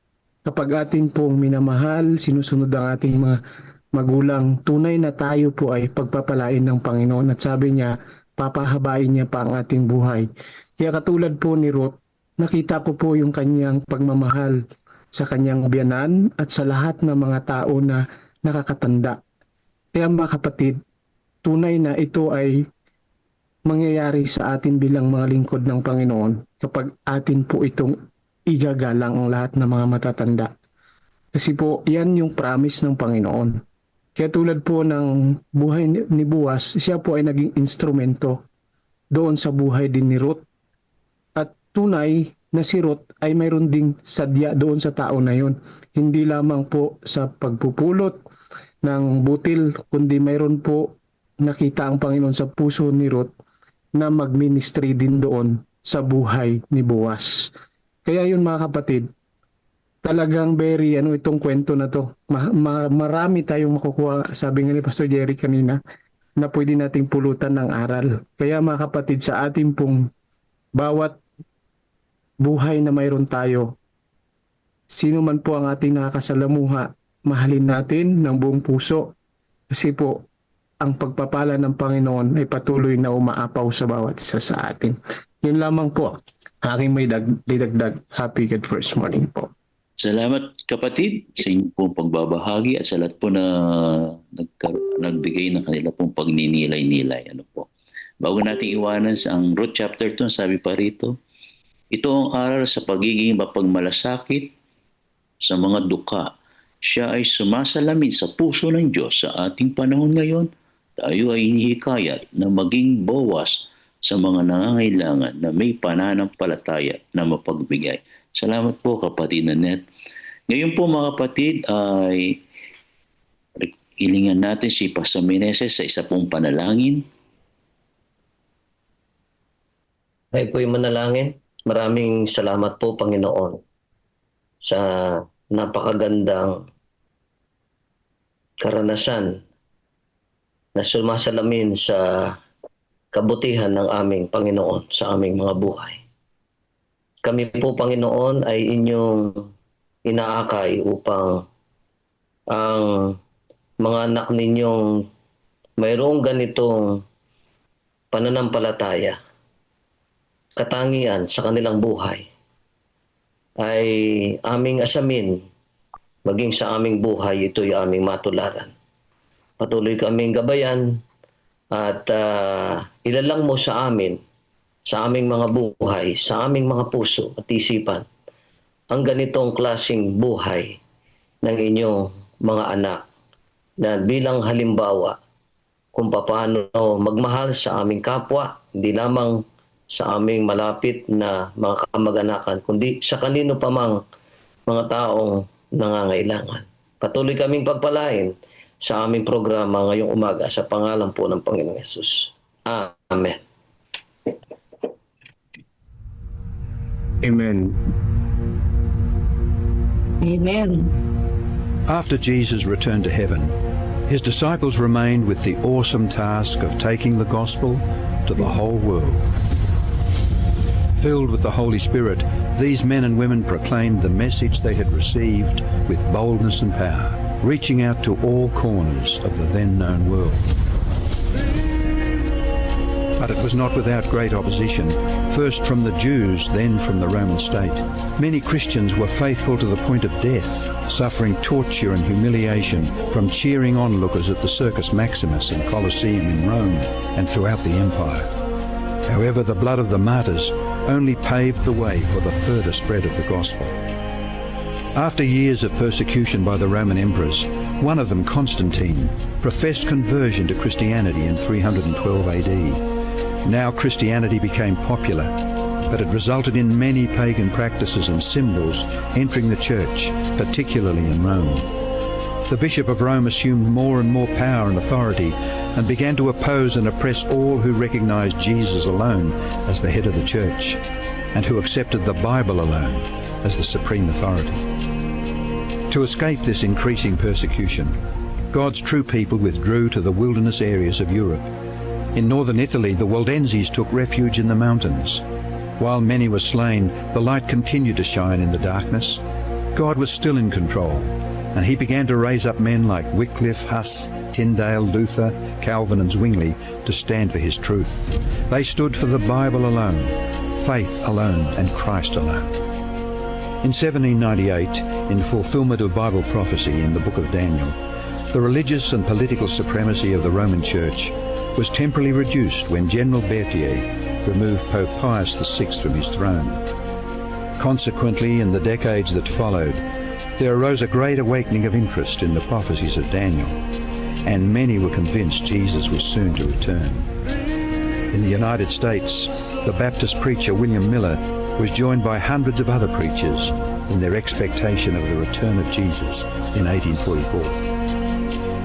Kapag atin pong minamahal, sinusunod ang ating mga magulang, tunay na tayo po ay pagpapalain ng Panginoon. At sabi niya, papahabain niya pa ang ating buhay. Kaya katulad po ni Ruth, nakita ko po yung kanyang pagmamahal sa kanyang biyanan at sa lahat ng mga tao na nakakatanda. Kaya mga kapatid, tunay na ito ay mangyayari sa atin bilang mga lingkod ng Panginoon kapag atin po itong igagalang ang lahat ng mga matatanda. Kasi po, yan yung promise ng Panginoon. Kaya tulad po ng buhay ni Boaz, siya po ay naging instrumento doon sa buhay din ni Ruth. At tunay na si Ruth ay mayroon ding sadya doon sa tao na yon. Hindi lamang po sa pagpupulot ng butil, kundi mayroon po nakita ang Panginoon sa puso ni Ruth na magministry din doon sa buhay ni Boaz. Kaya yun mga kapatid, talagang very itong kwento na to. Marami tayong makukuha, sabi nga ni Pastor Jerry kanina, na pwede nating pulutan ng aral. Kaya mga kapatid, sa ating pong bawat buhay na mayroon tayo, sino man po ang ating nakakasalamuha, mahalin natin ng buong puso. Kasi po, ang pagpapala ng Panginoon ay patuloy na umaapaw sa bawat isa sa atin. Yun lamang po. Aking may didagdag. Happy God First Morning po. Salamat kapatid sa inyong pong pagbabahagi at sa lahat po na nagbigay ng kanila pong pagninilay-nilay. Bago natin iwanan ang Ruth chapter 2, sabi pa rito, ito ang aral sa pagiging mapagmalasakit sa mga duka. Siya ay sumasalamin sa puso ng Diyos sa ating panahon ngayon. Tayo ay hinihikayat na maging Boaz sa mga nangangailangan na may pananampalataya na mapagbigay. Salamat po kapatid Nanette. Ngayon po mga kapatid ay ilingan natin si Pastor Meneses sa isa pong panalangin. Ay po yung manalangin. Maraming salamat po Panginoon sa napakagandang karanasan na sumasalamin sa kabutihan ng aming Panginoon sa aming mga buhay. Kami po, Panginoon, ay inyong inaakay upang ang mga anak ninyong mayroong ganitong pananampalataya, katangian sa kanilang buhay, ay aming asamin maging sa aming buhay, ito'y aming matularan. Patuloy kaming gabayan at ilalang mo sa amin, sa aming mga buhay, sa aming mga puso at isipan, ang ganitong klasing buhay ng inyong mga anak na bilang halimbawa kung paano magmahal sa aming kapwa, hindi lamang sa aming malapit na mga kamag-anakan, kundi sa kanino pa mang mga taong nangangailangan. Patuloy kaming pagpalain sa aming programa ngayong umaga sa pangalan po ng Panginoong Yesus. Amen. Amen. Amen. After Jesus returned to heaven, his disciples remained with the awesome task of taking the gospel to the whole world. Filled with the Holy Spirit, these men and women proclaimed the message they had received with boldness and power, reaching out to all corners of the then known world. But it was not without great opposition, first from the Jews, then from the Roman state. Many Christians were faithful to the point of death, suffering torture and humiliation from cheering onlookers at the Circus Maximus and Colosseum in Rome and throughout the empire. However, the blood of the martyrs only paved the way for the further spread of the gospel. After years of persecution by the Roman emperors, one of them, Constantine, professed conversion to Christianity in 312 AD. Now Christianity became popular, but it resulted in many pagan practices and symbols entering the church, particularly in Rome. The Bishop of Rome assumed more and more power and authority and began to oppose and oppress all who recognized Jesus alone as the head of the church and who accepted the Bible alone as the supreme authority. To escape this increasing persecution, God's true people withdrew to the wilderness areas of Europe. In northern Italy, the Waldenses took refuge in the mountains. While many were slain, the light continued to shine in the darkness. God was still in control, and he began to raise up men like Wycliffe, Huss, Tyndale, Luther, Calvin and Zwingli to stand for his truth. They stood for the Bible alone, faith alone and Christ alone. In 1798, in fulfillment of Bible prophecy in the book of Daniel, the religious and political supremacy of the Roman Church was temporarily reduced when General Berthier removed Pope Pius VI from his throne. Consequently, in the decades that followed, there arose a great awakening of interest in the prophecies of Daniel, and many were convinced Jesus was soon to return. In the United States, the Baptist preacher William Miller was joined by hundreds of other preachers in their expectation of the return of Jesus in 1844.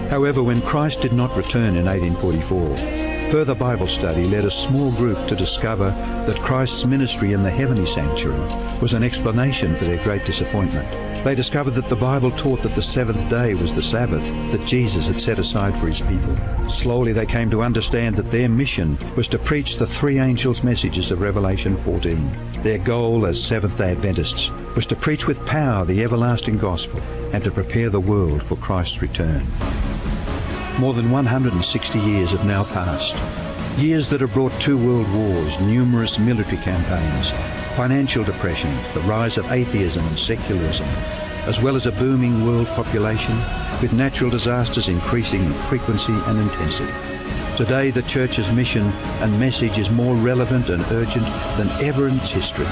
However, when Christ did not return in 1844, further Bible study led a small group to discover that Christ's ministry in the heavenly sanctuary was an explanation for their great disappointment. They discovered that the Bible taught that the seventh day was the Sabbath that Jesus had set aside for his people. Slowly they came to understand that their mission was to preach the three angels' messages of Revelation 14. Their goal as Seventh-day Adventists was to preach with power the everlasting gospel and to prepare the world for Christ's return. More than 160 years have now passed. Years that have brought 2 world wars, numerous military campaigns, financial depression, the rise of atheism and secularism, as well as a booming world population, with natural disasters increasing in frequency and intensity. Today, the Church's mission and message is more relevant and urgent than ever in its history.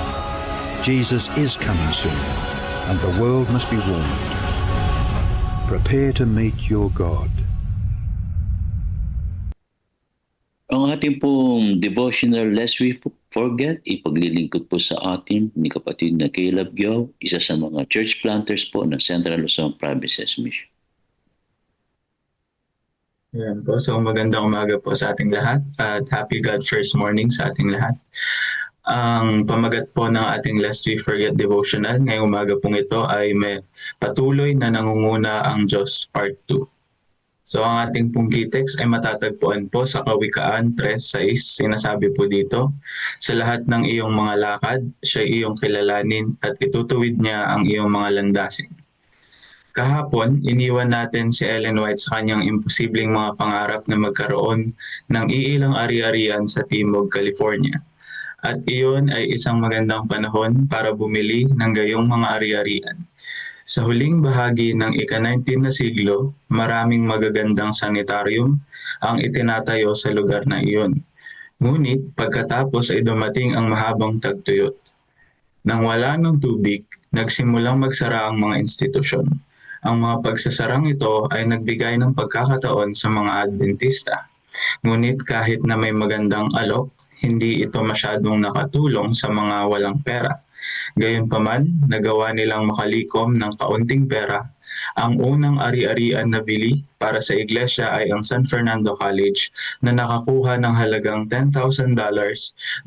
Jesus is coming soon, and the world must be warned. Prepare to meet your God. Ang ating pong devotional Lest We Forget, ipaglilingkod po sa atin ni kapatid na Caleb Gyo, isa sa mga church planters po ng Central Luzon Provinces Mission. Ayan po. So magandang umaga po sa ating lahat at happy God First Morning sa ating lahat. Ang pamagat po ng ating Lest We Forget devotional ngayong umaga pong ito ay may patuloy na nangunguna ang Diyos Part 2. So ang ating pong key text ay matatagpuan po sa Kawikaan 3:6. Sinasabi po dito, sa lahat ng iyong mga lakad, siya iyong kilalanin at itutuwid niya ang iyong mga landasin. Kahapon, iniwan natin si Ellen White sa kanyang imposibleng mga pangarap na magkaroon ng iilang ari-arian sa Timog, California. At iyon ay isang magandang panahon para bumili ng gayong mga ari-arian. Sa huling bahagi ng ika-19 na siglo, maraming magagandang sanitarium ang itinatayo sa lugar na iyon. Ngunit pagkatapos ay dumating ang mahabang tagtuyot. Nang wala ng tubig, nagsimulang magsara ang mga institusyon. Ang mga pagsasarang ito ay nagbigay ng pagkakataon sa mga Adventista. Ngunit kahit na may magandang alok, hindi ito masyadong nakatulong sa mga walang pera. Gayunpaman, nagawa nilang makalikom ng kaunting pera. Ang unang ari-arian na bili para sa iglesia ay ang San Fernando College na nakakuha ng halagang $10,000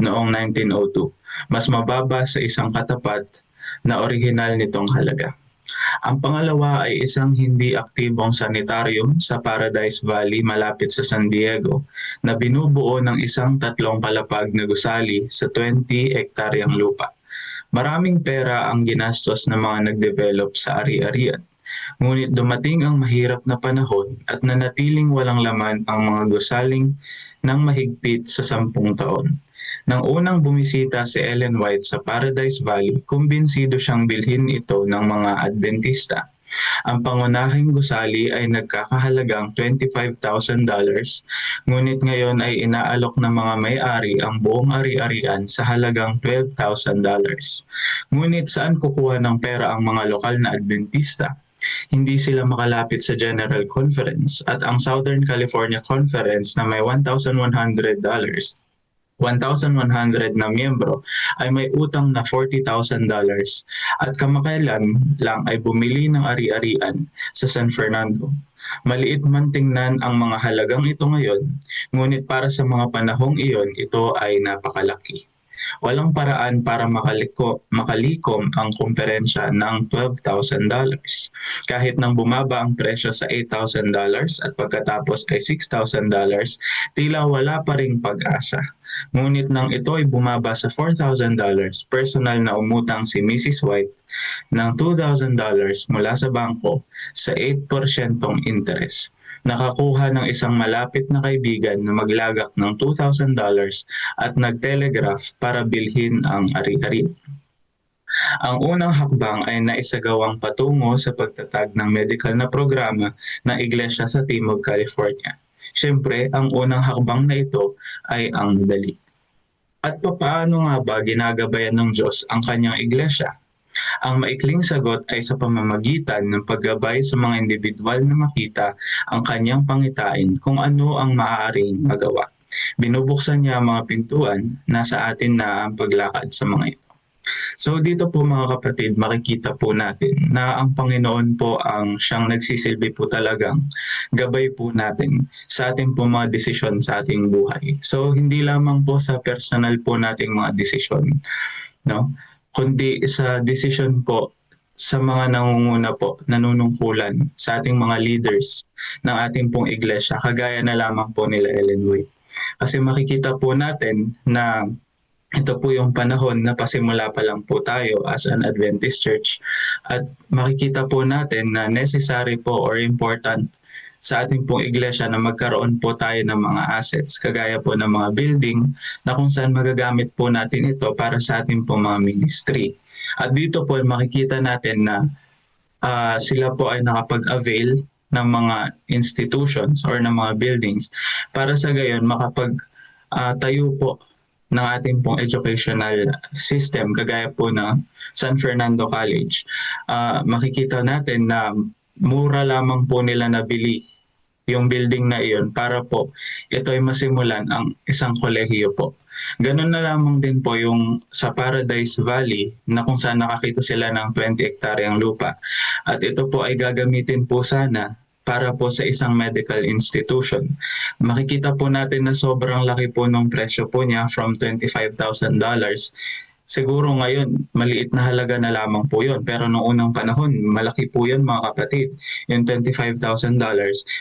noong 1902, mas mababa sa isang katapat na orihinal nitong halaga. Ang pangalawa ay isang hindi aktibong sanitarium sa Paradise Valley malapit sa San Diego na binubuo ng isang 3 palapag na gusali sa 20 hektaryang lupa. Maraming pera ang ginastos ng mga nag-develop sa ari-arian. Ngunit dumating ang mahirap na panahon at nanatiling walang laman ang mga gusaling ng mahigpit sa 10 taon. Nang unang bumisita si Ellen White sa Paradise Valley, kumbinsido siyang bilhin ito ng mga Adventista. Ang pangunahing gusali ay nagkakahalagang $25,000, ngunit ngayon ay inaalok ng mga may-ari ang buong ari-arian sa halagang $12,000. Ngunit saan kukuha ng pera ang mga lokal na Adventista? Hindi sila makalapit sa General Conference at ang Southern California Conference na may $1,100 na miyembro ay may utang na $40,000 at kamakailan lang ay bumili ng ari-arian sa San Fernando. Maliit man tingnan ang mga halagang ito ngayon, ngunit para sa mga panahong iyon, ito ay napakalaki. Walang paraan para makalikom ang komperensya ng $12,000. Kahit nang bumaba ang presyo sa $8,000 at pagkatapos ay $6,000, tila wala pa ring pag-asa. Ngunit nang ito ay bumaba sa $4,000, personal na umutang si Mrs. White ng $2,000 mula sa bangko sa 8% interest. Nakakuha ng isang malapit na kaibigan na maglagak ng $2,000 at nagtelegraph para bilhin ang ari-ari. Ang unang hakbang ay naisagawang patungo sa pagtatag ng medical na programa ng iglesia sa Timog, California. Siyempre, ang unang hakbang na ito ay ang madali. At papaano nga ba ginagabayan ng Diyos ang kanyang iglesia? Ang maikling sagot ay sa pamamagitan ng paggabay sa mga individual na makita ang kanyang pangitain kung ano ang maaaring magawa. Binubuksan niya ang mga pintuan, nasa atin na ang paglakad sa mga ito. So dito po mga kapatid, makikita po natin na ang Panginoon po ang siyang nagsisilbi po talagang gabay po natin sa ating po mga desisyon sa ating buhay. So hindi lamang po sa personal po nating mga desisyon, no? Kundi sa desisyon po sa mga nangunguna po, nanunungkulan sa ating mga leaders ng ating pong iglesia, kagaya na lamang po nila Ellen White. Kasi makikita po natin na ito po yung panahon na pasimula pa lang po tayo as an Adventist Church at makikita po natin na necessary po or important sa ating pong iglesia na magkaroon po tayo ng mga assets kagaya po ng mga building na kung saan magagamit po natin ito para sa ating pong mga ministry. At dito po makikita natin na sila po ay nakapag-avail ng mga institutions or ng mga buildings para sa gayon tayo po ng ating pong educational system, kagaya po ng San Fernando College. Makikita natin na mura lamang po nila nabili yung building na iyon para po ito ay masimulan ang isang kolehiyo po. Ganun na lamang din po yung sa Paradise Valley na kung saan nakakita sila ng 20 hektaryang lupa. At ito po ay gagamitin po sana para po sa isang medical institution. Makikita po natin na sobrang laki po ng presyo po niya from $25,000. Siguro ngayon, maliit na halaga na lamang po yun. Pero noong unang panahon, malaki po yun mga kapatid, yung $25,000.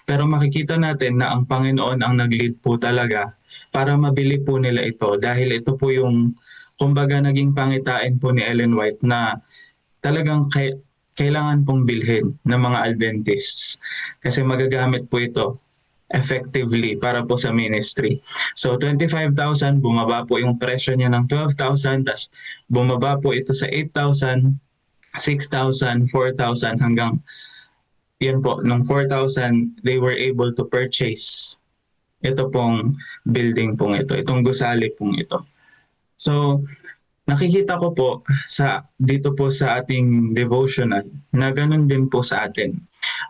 Pero makikita natin na ang Panginoon ang nag-lead po talaga para mabili po nila ito. Dahil ito po yung, kumbaga naging pangitain po ni Ellen White na talagang kailangan pong bilhin ng mga Adventists kasi magagamit po ito effectively para po sa ministry. So 25,000, bumaba po yung presyo niya ng 12,000, tas bumaba po ito sa 8,000, 6,000, 4,000 hanggang yun po, nung 4,000 they were able to purchase ito pong building pong ito, itong gusali pong ito. So, nakikita ko po dito po sa ating devotional na ganun din po sa atin.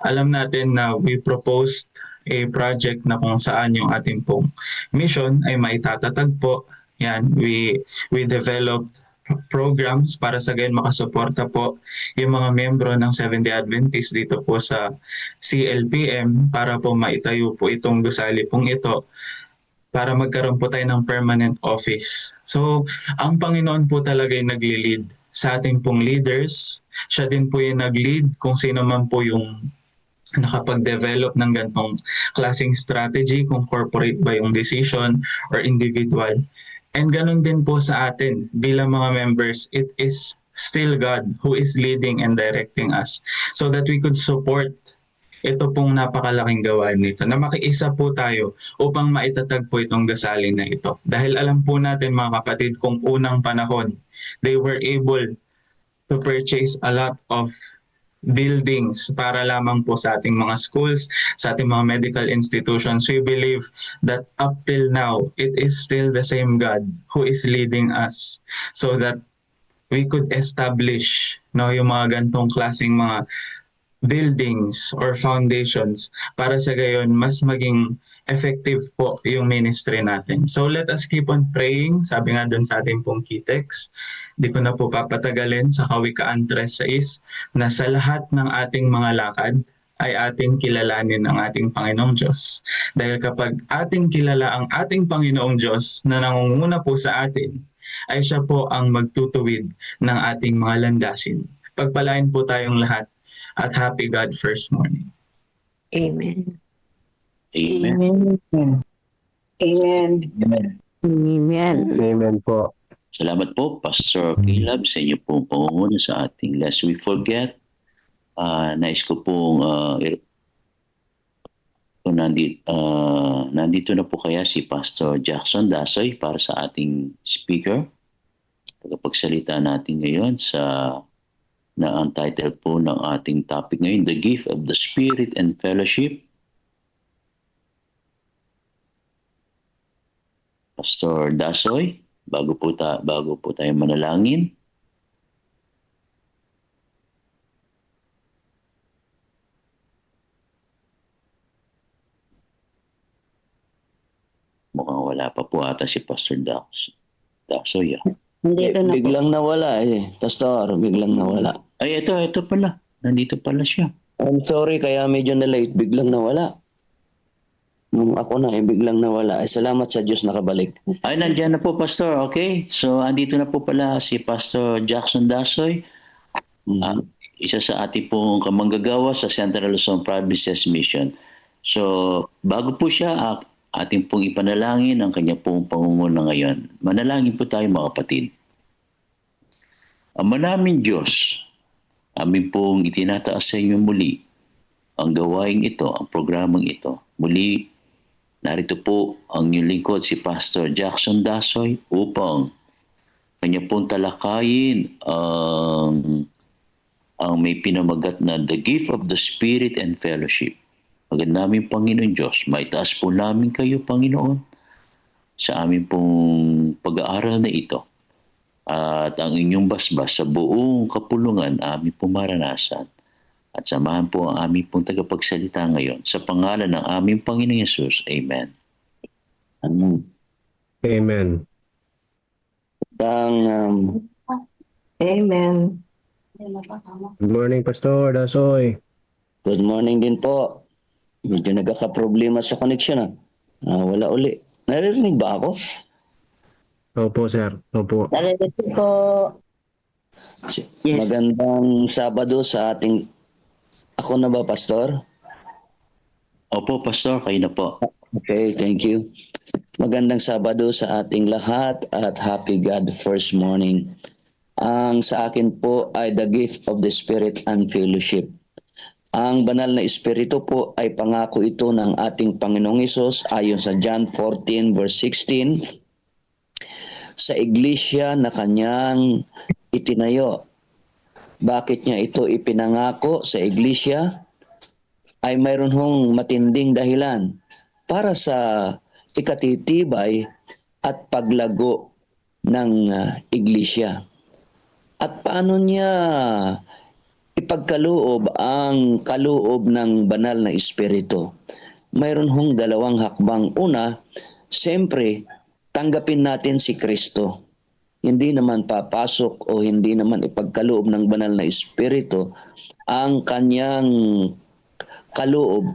Alam natin na we proposed a project na kung saan yung ating pong mission ay maitatatag po. Yan, we developed programs para sa gayon makasuporta po yung mga membro ng Seventh-day Adventist dito po sa CLPM para po maitayo po itong gusali pong ito para magkaroon po tayo ng permanent office. So, ang Panginoon po talaga yung nagli-lead sa ating pong leaders. Siya din po yung nag-lead kung sino man po yung nakapag-develop ng gantong klaseng strategy, kung corporate ba yung decision or individual. And ganun din po sa atin bilang mga members, it is still God who is leading and directing us so that we could support ito pong napakalaking gawain nito na makiisa po tayo upang maitatag po itong gusali na ito. Dahil alam po natin mga kapatid kung unang panahon, they were able to purchase a lot of buildings para lamang po sa ating mga schools, sa ating mga medical institutions. We believe that up till now, it is still the same God who is leading us so that we could establish yung mga gantong klaseng mga buildings or foundations para sa gayon mas maging effective po yung ministry natin. So let us keep on praying. Sabi nga doon sa ating pong key text, di ko na po papatagalin sa Kawikaan 3:6 na sa lahat ng ating mga lakad ay ating kilalanin ang ating Panginoong Diyos. Dahil kapag ating kilala ang ating Panginoong Diyos na nangunguna po sa atin, ay siya po ang magtutuwid ng ating mga landasin. Pagpalain po tayong lahat at happy God First Morning. Amen. Amen. Amen. Amen. Amen po. Salamat po, Pastor Caleb, sa inyo pong pangunguna sa ating Lest We Forget. Nais ko pong nandito na po kaya si Pastor Jackson Dasoy para sa ating speaker. Pagpagsalita natin ngayon na ang title po ng ating topic ngayon, The Gift of the Spirit and Fellowship. Pastor Dasoy, bago po tayo manalangin. Mukhang wala pa po ata si Pastor Dasoy. Nandito na po. Biglang nawala Pastor, biglang nawala. Ay, ito pala. Nandito pala siya. I'm sorry, kaya medyo na late, biglang nawala. Ako na biglang nawala. Salamat sa Diyos nakabalik. Ay, nandiyan na po, Pastor. Okay. So, andito na po pala si Pastor Jackson Dasoy. Isa sa ating pong kamanggagawa sa Central Luzon Provinces Mission. So, bago po siya, ating pong ipanalangin ang kanya pong pangunguna ngayon. Manalangin po tayo mga kapatid. Ama namin Diyos, amin pong itinataas sa inyo muli ang gawaing ito, ang programang ito. Muli, narito po ang inyong lingkod si Pastor Jackson Dasoy upang kanya pong talakayin ang may pinamagat na The Gift of the Spirit and Fellowship. Magand namin Panginoon Diyos, maitaas po namin kayo Panginoon sa aming pong pag-aaral na ito. At ang inyong basbas sa buong kapulungan aming pong maranasan. At samahan po ang aming pong tagapagsalita ngayon. Sa pangalan ng aming Panginoong Yesus. Amen. Amen. Amen. Amen. Good morning, Pastor Dasoy. Good morning din po. Medyo nagkakaproblema sa connection wala uli. Naririnig ba ako? Opo, sir. Opo. Narinig po. Yes. Magandang Sabado sa ating... Ako na ba, Pastor? Opo, Pastor. Kayo na po. Okay, thank you. Magandang Sabado sa ating lahat at happy God First Morning. Ang sa akin po ay the gift of the Spirit and fellowship. Ang banal na Espiritu po ay pangako ito ng ating Panginoong Hesus ayon sa John 14 verse 16 sa iglesia na kanyang itinayo. bakit niya ito ipinangako sa iglesia, ay mayroon hong matinding dahilan para sa ikatitibay at paglago ng iglesia. At paano niya ipagkaloob ang kaloob ng banal na Espiritu? Mayroon hong dalawang hakbang. Una, siyempre, tanggapin natin si Kristo. Hindi naman papasok o hindi naman ipagkaloob ng banal na Espiritu ang kanyang kaloob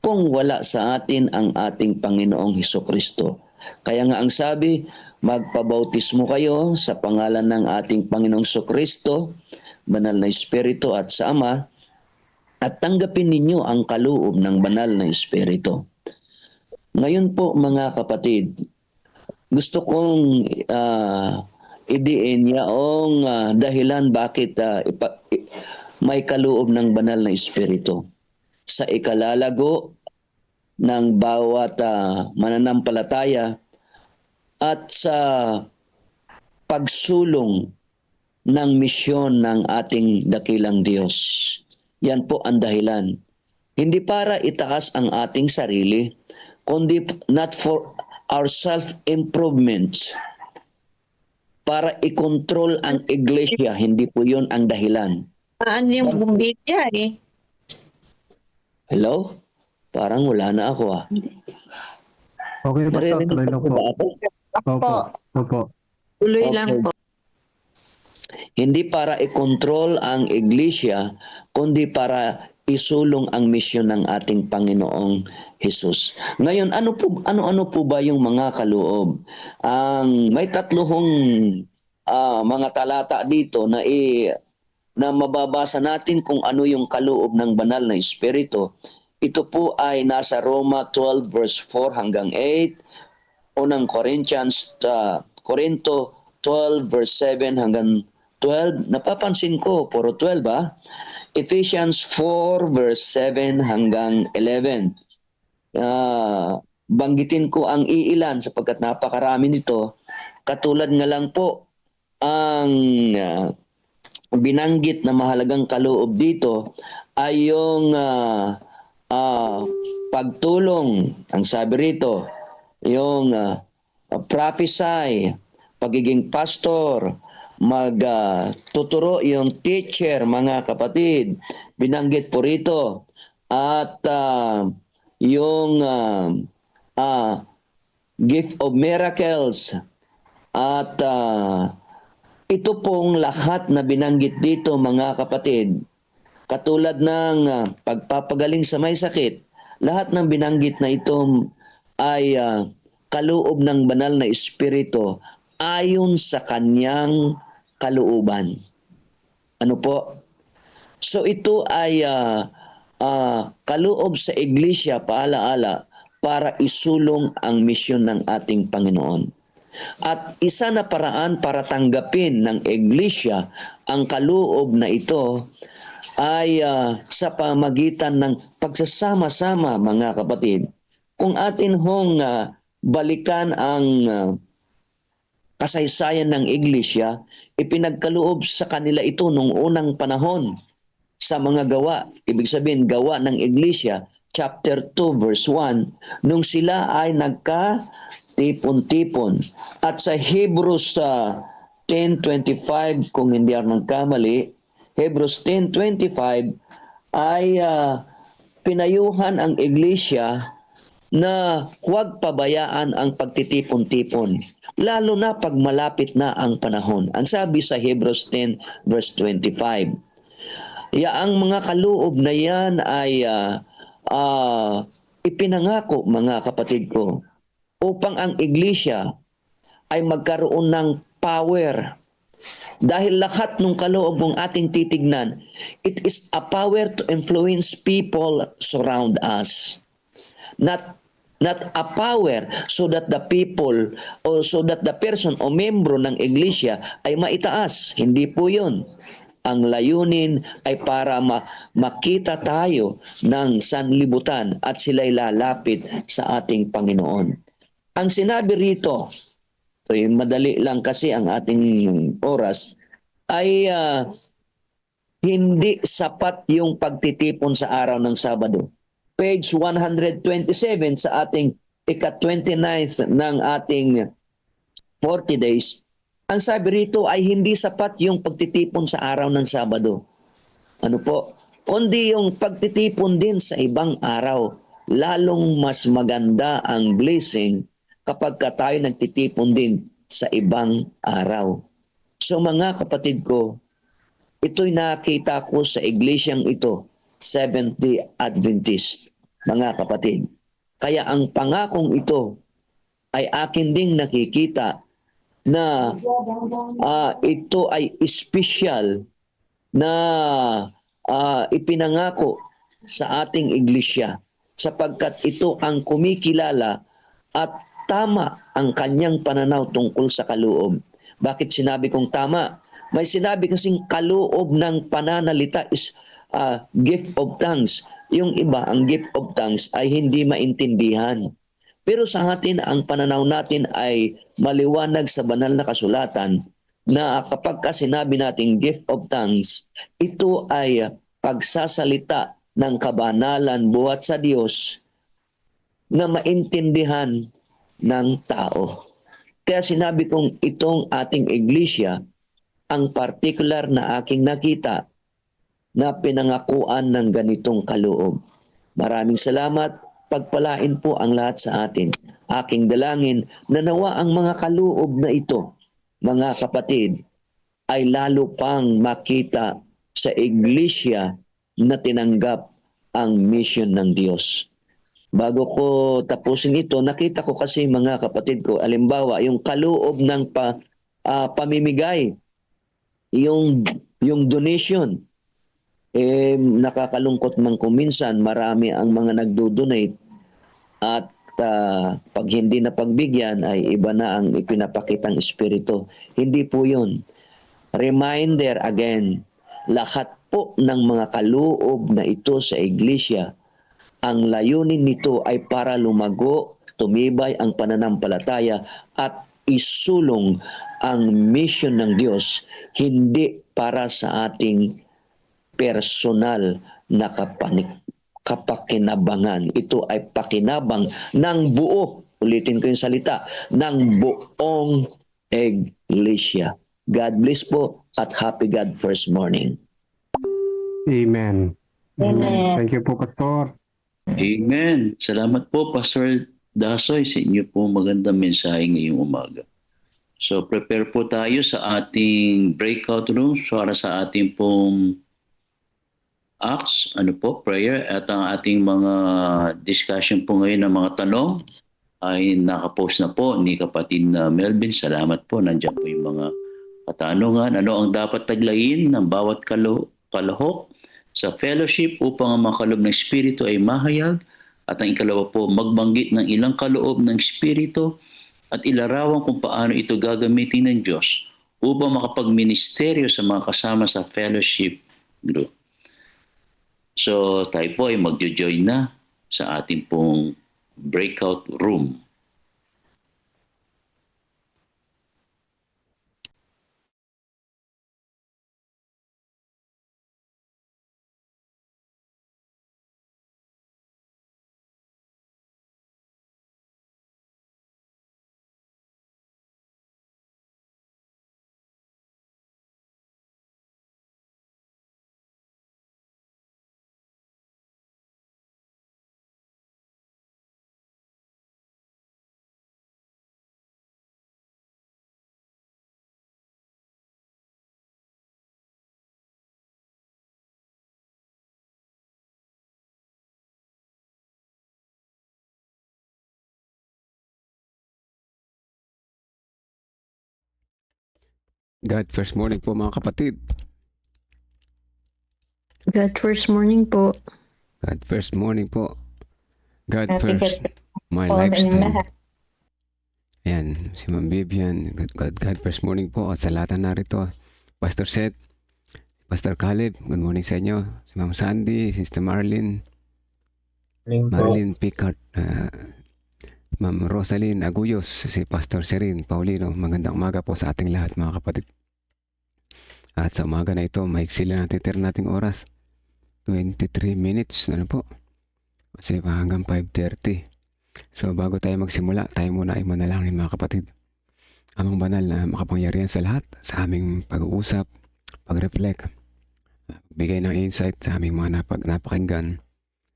kung wala sa atin ang ating Panginoong Hesukristo. Kaya nga ang sabi, magpabautismo kayo sa pangalan ng ating Panginoong Hesukristo, banal na Espiritu at sa Ama, at tanggapin ninyo ang kaloob ng banal na Espiritu. Ngayon po mga kapatid, gusto kong idiin yaong dahilan bakit may kaloob ng banal na Espiritu. Sa ikalalago ng bawat mananampalataya at sa pagsulong ng misyon ng ating dakilang Diyos. Yan po ang dahilan. Hindi para itaas ang ating sarili, kundi not for our self-improvements. Para i-control ang iglesia, hindi po yun ang dahilan. Ano yung bumbitya eh? Hello? Parang wala na ako Okay, Pastor. Tuloy lang po. Opo. Opo. Tuloy Okay. lang po. Hindi para i-control ang iglesia, kundi para isulong ang misyon ng ating Panginoong Hesus. Ngayon, ano po ba yung mga kaloob? May tatlong mga talata dito na mababasa natin kung ano yung kaloob ng banal na Espiritu. Ito po ay nasa Roma 12 verse 4 hanggang 8, unang Korinto 12 verse 7 hanggang 12. Napapansin ko, puro 12 ba? Ephesians 4 verse 7 hanggang 11. Banggitin ko ang iilan sapagkat napakarami nito. Katulad nga lang po ang binanggit na mahalagang kaloob dito ay yung pagtulong, ang sabi rito, yung prophesy, pagiging pastor, magtuturo, yung teacher, mga kapatid, binanggit po rito. At yung gift of miracles, at ito pong lahat na binanggit dito, mga kapatid, katulad ng pagpapagaling sa may sakit, lahat ng binanggit na ito ay kaloob ng banal na Espiritu ayon sa kanyang kalooban. Ano po? So ito ay kaloob sa iglesia, paalaala, para isulong ang misyon ng ating Panginoon. At isa na paraan para tanggapin ng iglesia ang kaloob na ito ay sa pamagitan ng pagsasama-sama, mga kapatid. Kung atin hong balikan ang kasaysayan ng iglesia, ipinagkaloob sa kanila ito nung unang panahon sa mga gawa. Ibig sabihin, gawa ng iglesia, chapter 2, verse 1, nung sila ay nagka-tipon-tipon. At sa Hebrews 10:25, kung hindi ako nagkamali, Hebrews 10:25 ay pinayuhan ang iglesia na huwag pabayaan ang pagtitipon-tipon, lalo na pag malapit na ang panahon. Ang sabi sa Hebrews 10 verse 25, ang mga kaloob na yan ay ipinangako, mga kapatid ko, upang ang iglesia ay magkaroon ng power. Dahil lahat ng kaloob ng ating titignan, it is a power to influence people surround us. Not a power so that the people or so that the person o membro ng iglesia ay maitaas. Hindi po yun. Ang layunin ay para makita tayo ng sanlibutan at sila'y lalapit sa ating Panginoon. Ang sinabi rito, madali lang kasi ang ating oras, ay hindi sapat yung pagtitipon sa araw ng Sabado. Page 127 sa ating ika-29th ng ating 40 days, ang sabi rito ay hindi sapat yung pagtitipon sa araw ng Sabado. Ano po? Kundi yung pagtitipon din sa ibang araw. Lalong mas maganda ang blessing kapag tayo nagtitipon din sa ibang araw. So mga kapatid ko, ito'y nakita ko sa iglesyang ito, Seventh-day Adventist, mga kapatid. Kaya ang pangakong ito ay akin ding nakikita na ito ay espesyal na ipinangako sa ating iglesia sapagkat ito ang kumikilala at tama ang kanyang pananaw tungkol sa kaloob. Bakit sinabi kong tama? May sinabi kasing kaloob ng pananalita is gift of tongues. Yung iba, ang gift of tongues ay hindi maintindihan. Pero sa atin, ang pananaw natin ay maliwanag sa banal na kasulatan na kapag sinabi natin gift of tongues, ito ay pagsasalita ng kabanalan buhat sa Diyos na maintindihan ng tao. Kaya sinabi kong itong ating iglesia, ang particular na aking nakita na pinangakuan ng ganitong kaloob. Maraming salamat. Pagpalain po ang lahat sa atin. Aking dalangin na nawa ang mga kaloob na ito, mga kapatid, ay lalo pang makita sa iglesia na tinanggap ang mission ng Diyos. Bago ko tapusin ito, nakita ko kasi mga kapatid ko, alimbawa, yung kaloob ng pamimigay, yung donation, nakakalungkot man kung minsan marami ang mga nagdo-donate at pag hindi na pagbigyan ay iba na ang ipinapakitang espiritu. Hindi po yun. Reminder again, lahat po ng mga kaloob na ito sa iglesia, ang layunin nito ay para lumago, tumibay ang pananampalataya at isulong ang mission ng Diyos, hindi para sa ating personal na kapakinabangan. Ito ay pakinabang ng buo, ulitin ko yung salita, ng buong iglesia. God bless po at happy God first morning. Amen. Amen. Thank you po, Pastor. Amen. Salamat po, Pastor Dasoy, sa inyo po magandang mensahe ngayong umaga. So, prepare po tayo sa ating breakout room para sa ating pong acts, prayer, at ang ating mga discussion po ngayon ng mga tanong ay nakapost na po ni kapatid na Melvin. Salamat po. Nandiyan po yung mga katanungan. Ano ang dapat taglayin ng bawat kalahok sa fellowship upang ang mga kaloob ng Espiritu ay mahayag? At ang ikalawa po, magbanggit ng ilang kaloob ng Espiritu at ilarawan kung paano ito gagamitin ng Diyos upang makapagministeryo sa mga kasama sa fellowship group. So tayo po ay magjo-join na sa ating pong breakout room. God first morning po mga kapatid. God first morning po. God first morning po. God Happy first my po sa inyong lifestyle. lahat. Ayan, si Ma'am Vivian. God first morning po. At sa lahat na narito, Pastor Seth, Pastor Caleb, good morning sa inyo. Si Ma'am Sandy, Sister Marlene, Marlene Picard, Ma'am Rosaline Aguyos, si Pastor Serin Paulino. Magandang umaga po sa ating lahat mga kapatid. At sa umaga na ito, maiksi lang natitira nating oras. 23 minutes, ano po? Kasi hanggang 5:30. So bago tayo magsimula, tayo muna ay manalangin mga kapatid. Amang banal na makapangyarihan sa lahat, sa aming pag-uusap, pag-reflect, bigay ng insight sa aming mga napakinggan,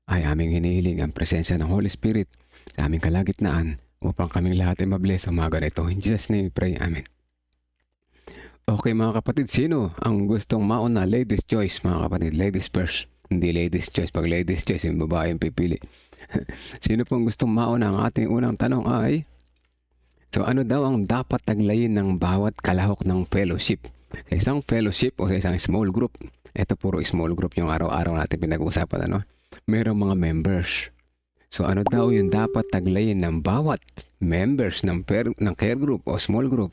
ay aming hinihiling ang presensya ng Holy Spirit sa aming kalagitnaan upang kaming lahat ay mabless sa umaga na ito. In Jesus' name we pray. Amen. Okay mga kapatid, sino ang gustong mauna? Ladies choice mga kapatid. Ladies first. Hindi ladies choice. Pag ladies choice, yung babae yung pipili. Sino pong gustong mauna? Ang ating unang tanong ay, so ano daw ang dapat taglayin ng bawat kalahok ng fellowship? Sa isang fellowship o sa isang small group, ito puro small group yung araw-araw natin pinag-uusapan, ano? Mayroong mga members. So ano daw yung dapat taglayin ng bawat members ng care group o small group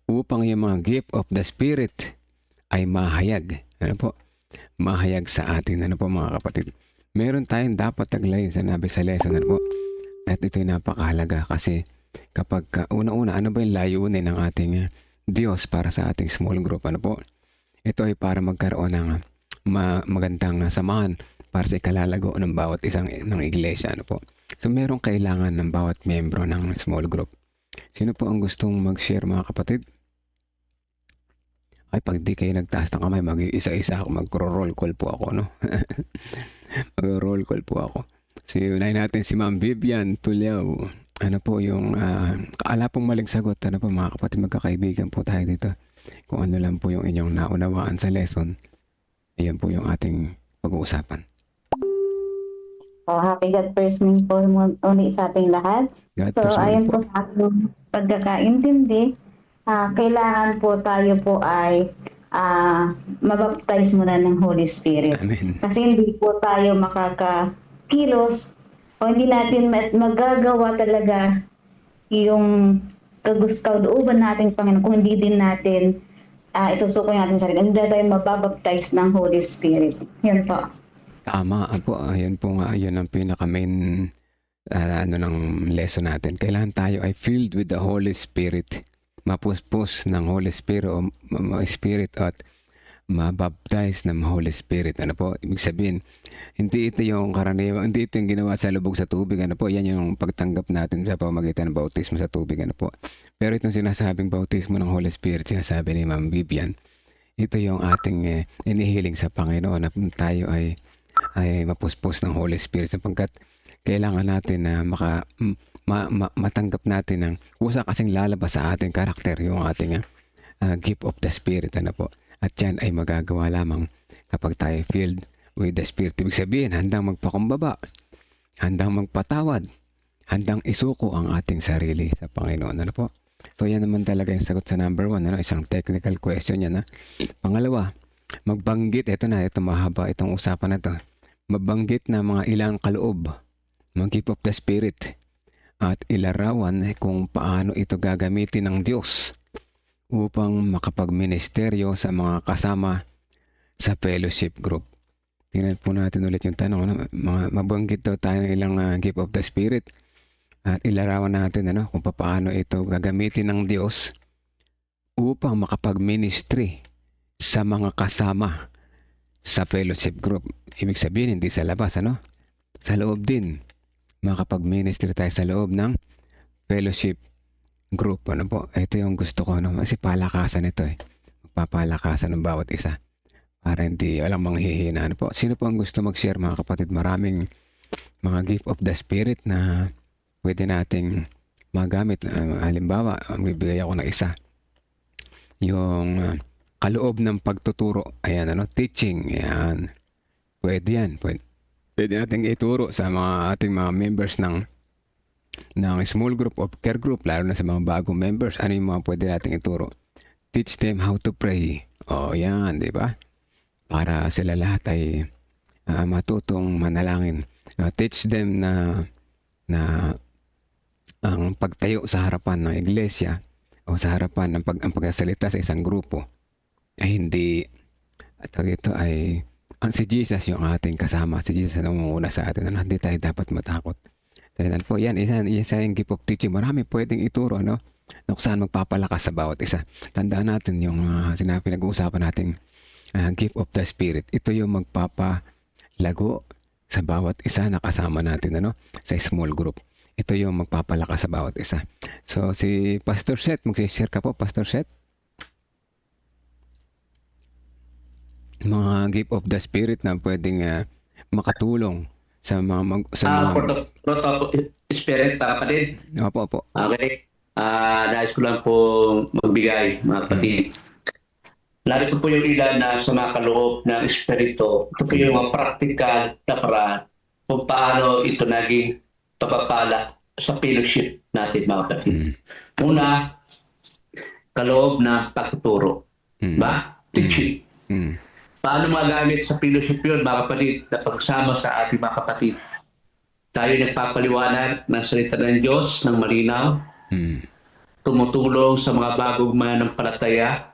upang yung mga gift of the Spirit ay mahayag. Ano po? Mahayag sa atin. Ano po mga kapatid? Meron tayong dapat taglayin sa nabi sa lesson. Ano po? At ito'y napakahalaga kasi kapag una-una, ano ba yung layunin ng ating Diyos para sa ating small group? Ano po? Ito ay para magkaroon ng magandang samahan para sa ikalalago ng bawat isang ng iglesia. Ano po? So merong kailangan ng bawat membro ng small group. Sino po ang gustong mag-share mga kapatid? Ay, pag di kayo nagtaas ng kamay, mag-isa-isa ako, mag-roll call po ako, no? Mag-roll call po ako. So, unahin natin si Ma'am Vivian Tuliao. Ano po yung, kaala pong maling sagot, ano po mga kapatid, magkakaibigan po tayo dito. Kung ano lang po yung inyong naunawaan sa lesson, ayan po yung ating pag-uusapan. Happy God first name po muli sa ating lahat. God So, first name ayon po. po sa ating pagkakaintindi, kailangan po tayo po ay mabaptize muna ng Holy Spirit. Amen. Kasi hindi po tayo makakakilos o hindi natin magagawa talaga yung kalooban nating Panginoon kung hindi din natin isusuko natin sa sarili. Hindi tayo mababaptize ng Holy Spirit. Yun po. Tama po, ayun po nga, yun ang pinaka-main ng lesson natin. Kailangan tayo ay filled with the Holy Spirit. Mapuspos ng Holy Spirit o Spirit at mabaptize ng Holy Spirit. Ano po? Ibig sabihin, hindi ito yung karaniwang, hindi ito yung ginawa sa lubog sa tubig. Ano po? Yan yung pagtanggap natin sa pamamagitan ng bautismo sa tubig. Ano po? Pero itong sinasabing bautismo ng Holy Spirit, sinasabi ni Ma'am Vivian, ito yung ating inihiling sa Panginoon na tayo ay mapuspos ng Holy Spirit sapagkat kailangan natin na matanggap natin ng kusa kasing lalabas sa ating karakter yung ating gift of the Spirit. Ano po? At yan ay magagawa lamang kapag tayo filled with the Spirit. Ibig sabihin, handang magpakumbaba, handang magpatawad, handang isuko ang ating sarili sa Panginoon. Ano po? So yan naman talaga yung sagot sa number 1. Ano? Isang technical question yan. Pangalawa, magbanggit, ito mahaba itong usapan na to. Mabanggit na mga ilang kaloob, mga gift of the Spirit, at ilarawan kung paano ito gagamitin ng Diyos upang makapagministeryo sa mga kasama sa fellowship group. Tingnan po natin ulit yung tanong. Ano? Mabanggit daw tayo ng ilang gift of the Spirit at ilarawan natin kung paano ito gagamitin ng Diyos upang makapagministry sa mga kasama sa fellowship group. Ibig sabihin, hindi sa labas, sa loob din. Makapag-ministry tayo sa loob ng fellowship group. Ano po? Ito yung gusto ko. Kasi palakasan ito Magpapalakasan ng bawat isa. Para hindi walang manghihina. Ano po? Sino po ang gusto mag-share mga kapatid? Maraming mga gift of the Spirit na pwede nating magamit. Halimbawa, magbibigay ako ng isa. Yung kaloob ng pagtuturo. Ayan, teaching. Ayan. Pwede yan. Pwede natin ituro sa ating mga members ng small group o care group, lalo na sa mga bagong members. Ano yung mga pwede natin ituro? Teach them how to pray. Yan, di ba? Para sila lahat ay matutong manalangin. Teach them na ang pagtayo sa harapan ng iglesia o sa harapan ng pagsasalita sa isang grupo ay hindi ito ay si Jesus yung ating kasama. Si Jesus ang umuna sa atin. Hindi tayo dapat matakot. Kaya po, yan, isa yung gift of teaching. Marami pwedeng ituro, na kung saan magpapalakas sa bawat isa. Tandaan natin yung sinabi pinag-uusapan natin gift of the Spirit. Ito yung magpapalago sa bawat isa na kasama natin sa small group. Ito yung magpapalakas sa bawat isa. So si Pastor Seth, mag-share ka po, Pastor Seth. Mga gift of the Spirit na pwedeng makatulong sa mga Fruit of Spirit, kapatid. Opo. Okay. Nais ko lang po magbigay, mga kapatid. Narito po yung ilan na sa mga kaloob ng Espiritu. Ito po yung mga practical na paraan kung paano ito naging pagpapala sa fellowship natin, mga kapatid. Una, kaloob na pagtuturo. Ba? Teaching. Paano magamit sa fellowship yun, mga kapatid, na pagsama sa ating mga kapatid? Tayo nagpapaliwanag ng salita ng Diyos ng malinaw, tumutulong sa mga bagong mananampalataya,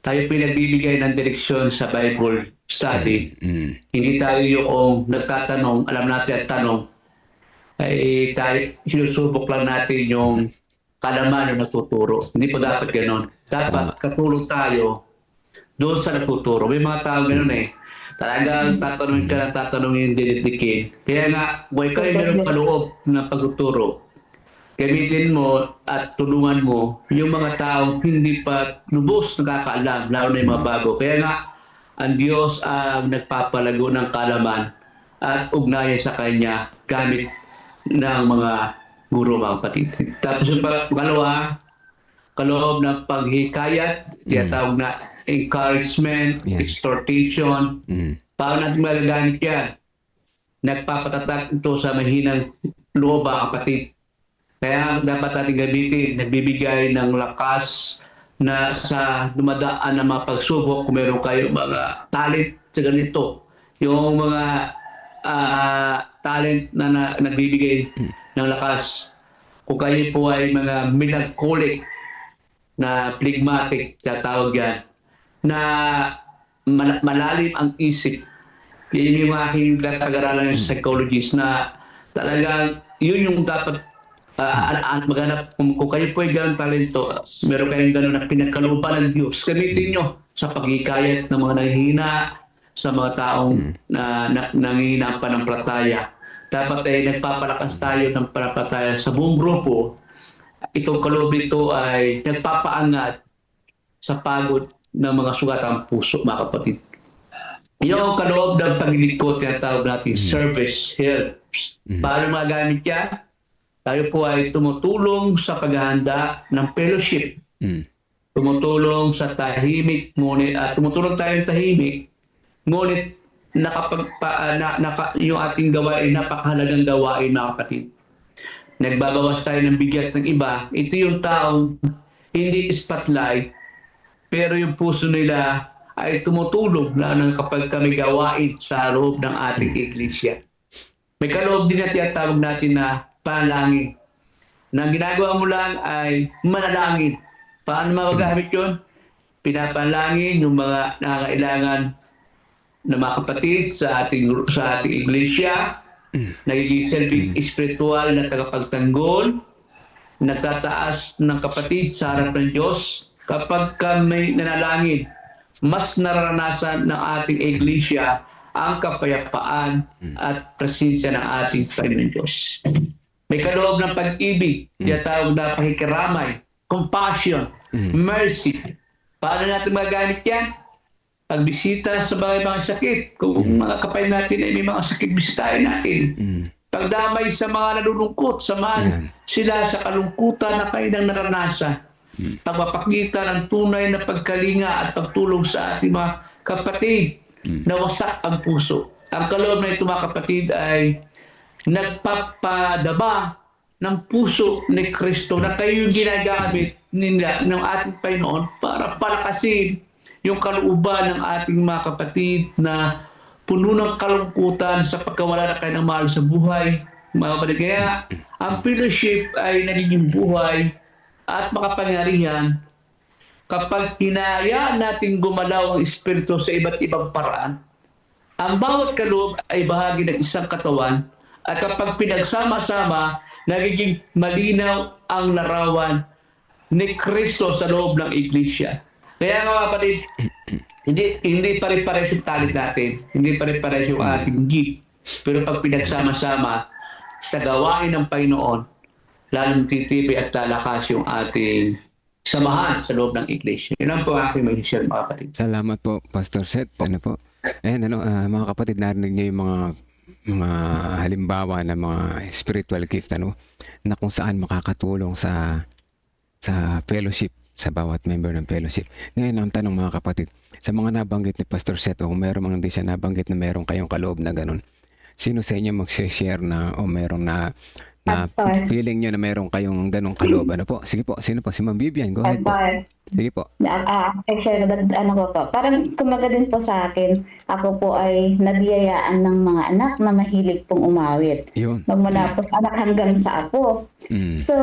tayo pinagbibigay ng direksyon sa Bible study. Hindi tayo yung nagtatanong, alam natin ang tanong, ay tayo, sinusubok lang natin yung kalaman na natuturo. Hindi po dapat gano'n. Dapat katulong tayo doon sa nagtuturo. May mga tao gano'n Talagang tatanungin, didikdikin. Kaya nga, kung ikaw ay meron kaloob ng pagtuturo, gamitin mo at tulungan mo yung mga taong hindi pa lubos nakakaalam, lalo na yung mga bago. Kaya nga, ang Diyos ang nagpapalago ng kalaman at ugnayan sa Kanya gamit ng mga guro, mga kapatid. Tapos yung pangalawa, kaloob ng paghikayat, tinatawag na encouragement, exhortation. Paano natin magagamit yan? Nagpapatatak ito sa mahinang loob, mga kapatid. Kaya dapat natin gamitin, nagbibigay ng lakas na sa dumadaan ng mga pagsubok. Kung meron kayo mga talent sa ganito, yung mga talent na nagbibigay ng lakas. Kung kayo po ay mga melancholic na phlegmatic, tatawag yan, na malalim ang isip. Yun yung aking pag-aralan ng psychologist na talagang yun yung dapat maghanap. Kung kayo po ay gano'ng talento, meron kayong gano'n na pinagkalooban ng Diyos, gamitin nyo sa paghikayat ng mga nanghihina, sa mga taong nanghihina ang panampalataya. Dapat ay nagpapalakas tayo ng panampalataya sa buong grupo. Itong kaloob ito ay nagpapaangat sa pagod ng mga sugatang puso, mga kapatid. Yung kaloob ng paglilingkod, tinatawag natin service helps. Paano magamit yan? Tayo po ay tumutulong sa paghahanda ng fellowship. Tumutulong sa tahimik, ngunit tumutulong tayo tahimik, ngunit yung ating gawain, napakahalagang gawain, mga kapatid. Nagbabawas tayo ng bigat ng iba. Ito yung taong hindi spotlight, pero yung puso nila ay tumutulong lalo kapag kami gawain sa loob ng ating iglesia. May kaloob din na tinatawag natin na panalangin. Na ang ginagawa mo lang ay manalangin. Paano magagamit yun? Pinapanalangin yung mga nangangailangan na mga kapatid sa ating iglesia, nagiging serving spiritual na tagapagtanggol, nagtataas ng kapatid sa harap ng Diyos. Kapag kami nanalangin, mas nararanasan ng ating iglesia ang kapayapaan at presensya ng ating Panginoon Diyos. May kaloob ng pag-ibig, tinatawag na pakikiramay, compassion, mercy. Paano natin magagamit yan? Pagbisita sa mga sakit. Kung mga kapatid natin ay may mga sakit, bisitahin natin. Pagdamay sa mga nalulungkot, samahan sila sa kalungkutan na kayo nang naranasan. Pagpapakita ng tunay na pagkalinga at pagtulong sa ating mga kapatid na wasak ang puso. Ang kaloob na ito, mga kapatid, ay nagpapadaba ng puso ni Kristo na kayo yung ginagamit nila ng ating Panginoon para palakasin yung kalooban ng ating mga kapatid na puno ng kalungkutan sa pagkawala na kayo ng mahal sa buhay. Mga kapatid, kaya ang fellowship ay nagiging buhay at makapangyarihan kapag hinahayaan natin gumalaw ang Espiritu sa iba't ibang paraan. Ang bawat kaloob ay bahagi ng isang katawan at kapag pinagsama-sama, nagiging malinaw ang larawan ni Kristo sa loob ng iglesia. Kaya nga kapatid, hindi pare-pares yung talent natin, hindi pare-pares yung ating gift. Pero pag pinagsama-sama sa gawain ng Panginoon, lalong titibay at lalakas yung ating samahan sa loob ng iglesia. Yun ang po aking mag-share, mga kapatid. Salamat po, Pastor Seth. Ano po? Ayan, mga kapatid, narinig niyo yung mga halimbawa ng mga spiritual gift, na kung saan makakatulong sa fellowship, sa bawat member ng fellowship. Ngayon, ang tanong, mga kapatid, sa mga nabanggit ni Pastor Seth, o kung meron mga hindi siya nabanggit na meron kayong kaloob na ganun, sino sa inyo mag-share na o meron na feeling nyo na meron kayong ganong kaloob? Ano po? Sige po, sino po? Si Ma'am Vivian, go ahead po. Sige po. Actually, parang kumaga din po sa akin, ako po ay nabiyayaan ng mga anak na mahilig pong umawit. Yun. Magmula po sa anak hanggang sa apo. So,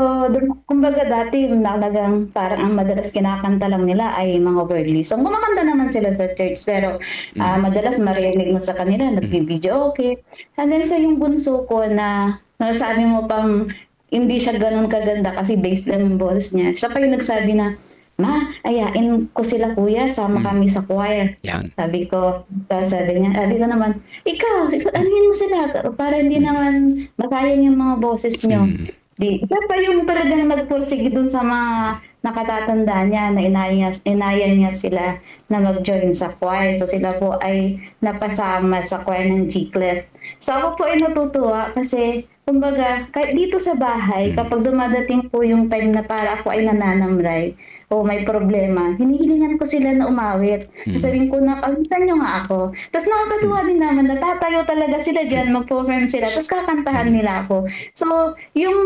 kumbaga dati, talagang parang ang madalas kinakanta lang nila ay mga worldly song. Kumakanta naman sila sa church, pero madalas marinig mo sa kanila, nagbibideo okay. Hanggang sa yung bunso ko na sabi mo pang hindi siya ganun kaganda kasi based lang yung boses niya. Siya pa yung nagsabi na, "Ma, ayain ko sila kuya, sama kami sa choir." Yan. Sabi ko naman, ikaw, anuhin mo sila para hindi naman masayang yung mga boses nyo. Siya pa yung talagang nagpursige dun sa mga nakatatanda niya na inayan niya sila na mag-join sa choir. So sila po ay napasama sa choir ng G-Clef. So ako po ay natutuwa kasi kumbaga, kahit dito sa bahay, kapag dumadating po yung time na para ako ay nananamray o may problema, hinihilingan ko sila na umawit. Sabihin ko na, kawitan nyo nga ako. Tapos nakakatuwa din naman, natatayo talaga sila dyan, mag-perform sila, tapos kakantahan nila ako. So, yung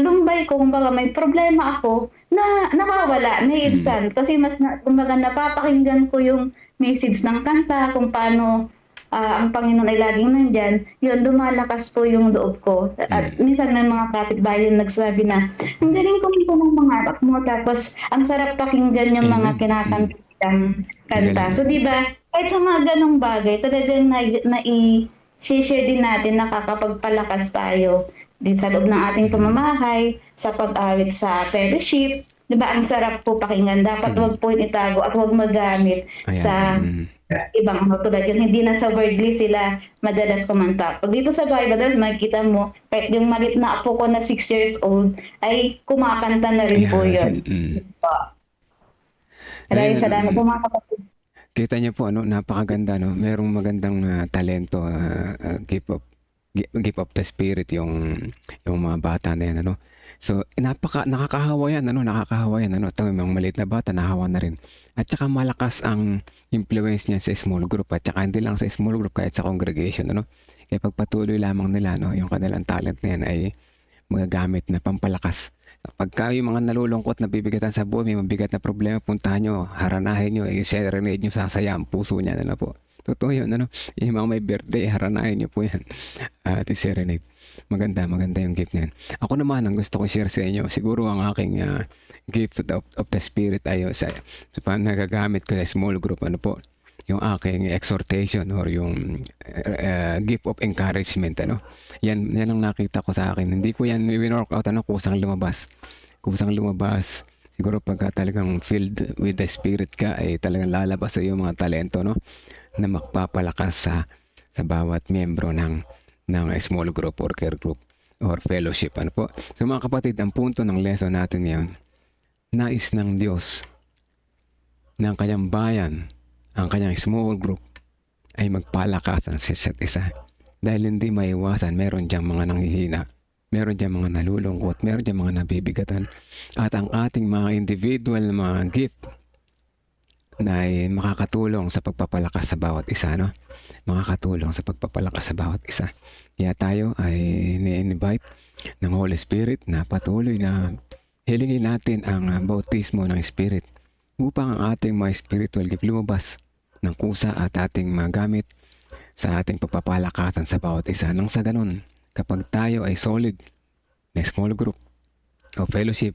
lumbay ko, kumbaga may problema ako, na nawawala, naiibsan. Kasi mas, kumbaga napapakinggan ko yung message ng kanta, kung paano ang Panginoon ay laging nandyan, yun, lumalakas po yung loob ko. At minsan may mga kapitbahay nagsabi na, ang galing kumita ng mga anak mo, tapos ang sarap pakinggan yung mga kinakantang kanta. So, di ba, kahit sa mga ganong bagay, talagang i-share din natin, nakakapagpalakas tayo din sa loob ng ating pamamahay, sa pag-awit sa fellowship. Di ba, ang sarap po pakinggan. Dapat wag po itago at wag magamit sa ibang tulad yun, hindi na sa worldly sila madalas kumanta. Pag dito sa bahay, madalas makikita mo, kahit yung malit na apo ko na 6 years old, ay kumakanta na rin po yun. Maraming salamat po mga kapatid. Kita niyo po, napakaganda, merong magandang talento, gift of the spirit, yung mga bata na yan, So, nakakahawa yan, nakakahawa yan, Ito, yung mga maliit na bata, nahawa na rin. At saka malakas ang influence niya sa small group, at saka hindi lang sa small group, kahit sa congregation, Kaya pagpatuloy lamang nila, yung kanilang talent na yan ay magagamit na pampalakas. Pagka yung mga nalulungkot na bibigatan sa buhay, may mabigat na problema, puntahan nyo, haranahin nyo, i-serenade nyo, sasaya ang puso niya, po. Totoo yun, Yung mga may birthday, haranahin nyo po yan. At i-serenade. Maganda yung gift na yan. Ako naman, ang gusto ko share sa inyo, siguro ang aking gift of the spirit ay sa nagagamit ko sa small group, yung aking exhortation or yung gift of encouragement, Yan ang nakita ko sa akin. Hindi ko yan work out, kusang lumabas. Siguro pagka talagang filled with the spirit ka, ay talagang lalabas sa iyong mga talento, na magpapalakas sa bawat miyembro ng small group or care group or fellowship, po. So mga kapatid, ang punto ng lesson natin ngayon, nais ng Diyos ng kanyang bayan, ang kanyang small group ay magpalakasan sa isa't isa. Dahil hindi maiwasan, meron diyang mga nanghihina, meron diyang mga nalulungkot, meron diyang mga nabibigatan. At ang ating mga individual na mga gift na ay makakatulong sa pagpapalakas sa bawat isa, Makakatulong sa pagpapalakas sa bawat isa. Kaya tayo ay ni-invite ng Holy Spirit na patuloy na hilingin natin ang bautismo ng Spirit upang ang ating mga spiritual gift lumabas ng kusa at ating magamit sa ating pagpapalakasan sa bawat isa. Nang sa ganun, kapag tayo ay solid na small group o fellowship,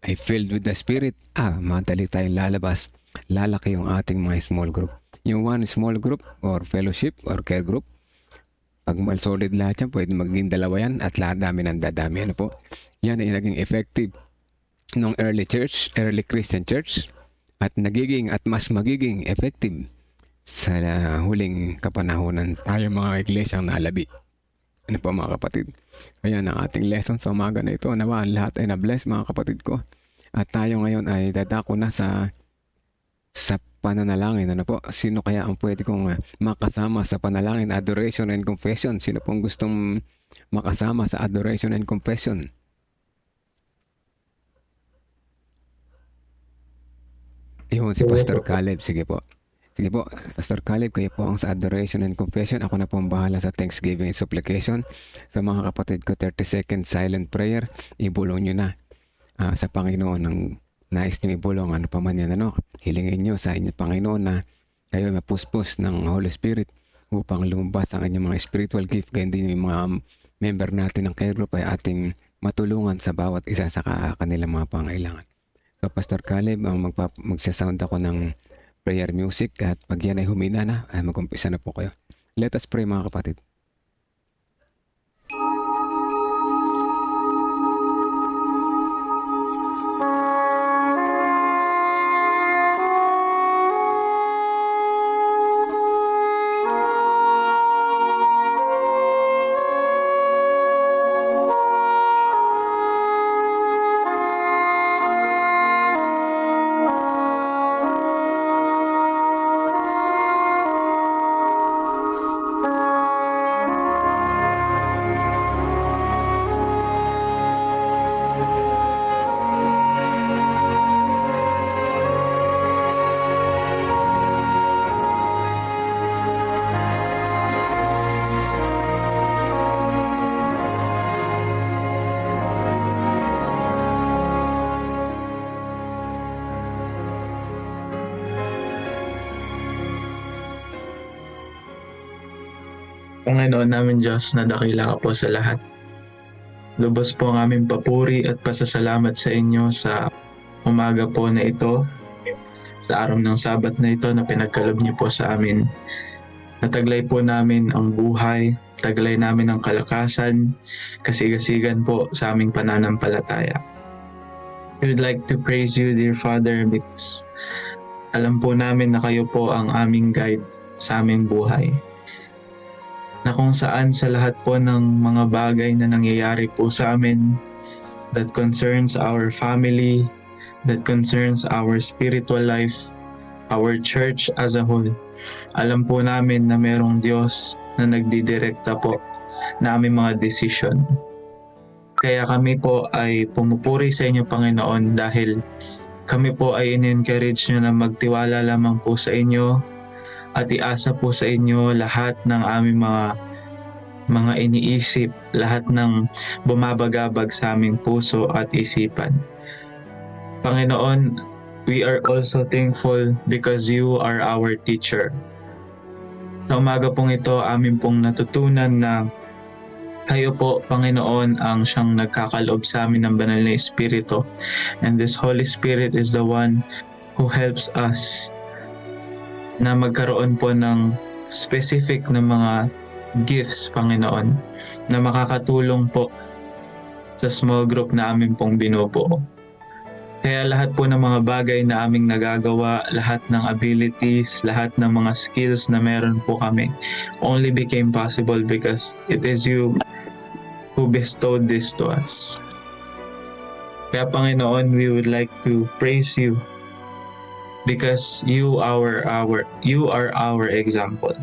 ay filled with the Spirit, madali tayong lalabas, lalaki yung ating mga small group. Yung one small group or fellowship or care group, pag solid lahat yan, pwede maging dalawa yan at lahat dami ng dadami. Po? Yan ay naging effective ng early church, early Christian church, at mas magiging effective sa huling kapanahunan tayo mga iglesyang nalabi. Ano po mga kapatid? Ayan ang ating lesson sa umaga na ito. Nawa lahat ay na-bless mga kapatid ko. At tayo ngayon ay dadako na sa pananalangin. Ano po? Sino kaya ang pwede kong makasama sa panalangin, adoration and confession? Sino pong gustong makasama sa adoration and confession? Yun, si Pastor Caleb. Sige po. Sige po, Pastor Caleb, kayo po ang sa adoration and confession. Ako na po ang bahala sa thanksgiving and supplication. Sa mga kapatid ko, 30 second silent prayer. Ibulong nyo na sa Panginoon ng nais nyo ibulong. Ano pa man yan, ano? Hilingin nyo sa inyo, Panginoon, na kayo mapuspos ng Holy Spirit upang lumabas ang inyong mga spiritual gift. Ganyan din yung mga member natin ng care group ay ating matulungan sa bawat isa sa kanilang mga pangailangan. So, Pastor Caleb, magsasound ako ng prayer music at pag yan ay humina na, ay mag-umpisa na po kayo. Let us pray mga kapatid. Panginoon namin Diyos, na dakila ka po sa lahat. Lubos po ang aming papuri at pasasalamat sa inyo sa umaga po na ito, sa araw ng Sabat na ito na pinagkalob niyo po sa amin. Nataglay po namin ang buhay, taglay namin ang kalakasan, kasigasigan po sa aming pananampalataya. We would like to praise you, dear Father, because alam po namin na kayo po ang aming guide sa aming buhay. Na kung saan sa lahat po ng mga bagay na nangyayari po sa amin that concerns our family, that concerns our spiritual life, our church as a whole, alam po namin na merong Diyos na nagdidirekta po na aming mga decision. Kaya kami po ay pumupuri sa inyo, Panginoon, dahil kami po ay in-encourage nyo na magtiwala lamang po sa inyo at iasa po sa inyo lahat ng aming mga iniisip, lahat ng bumabagabag sa aming puso at isipan. Panginoon, we are also thankful because you are our teacher. Sa umaga pong ito, amin pong natutunan na kayo po, Panginoon, ang siyang nagkakaloob sa amin ng banal na Espiritu. And this Holy Spirit is the one who helps us na magkaroon po ng specific na mga gifts, Panginoon, na makakatulong po sa small group na amin pong binubuo. Kaya lahat po ng mga bagay na aming nagagawa, lahat ng abilities, lahat ng mga skills na meron po kami only became possible because it is you who bestowed this to us. Kaya Panginoon, we would like to praise you because you are our example.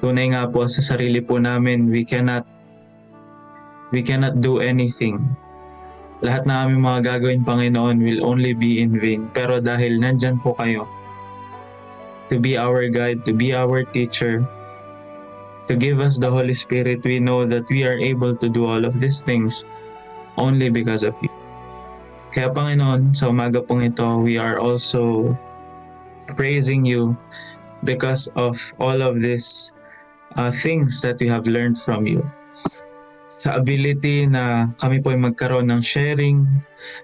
Tunay nga po sa sarili po namin, we cannot do anything. Lahat na aming mga gagawin, Panginoon, will only be in vain. Pero dahil nandyan po kayo, to be our guide, to be our teacher, to give us the Holy Spirit, we know that we are able to do all of these things only because of you. Kaya Panginoon, sa umaga pong ito, we are also praising you because of all of these things that we have learned from you. Sa ability na kami po ay magkaroon ng sharing,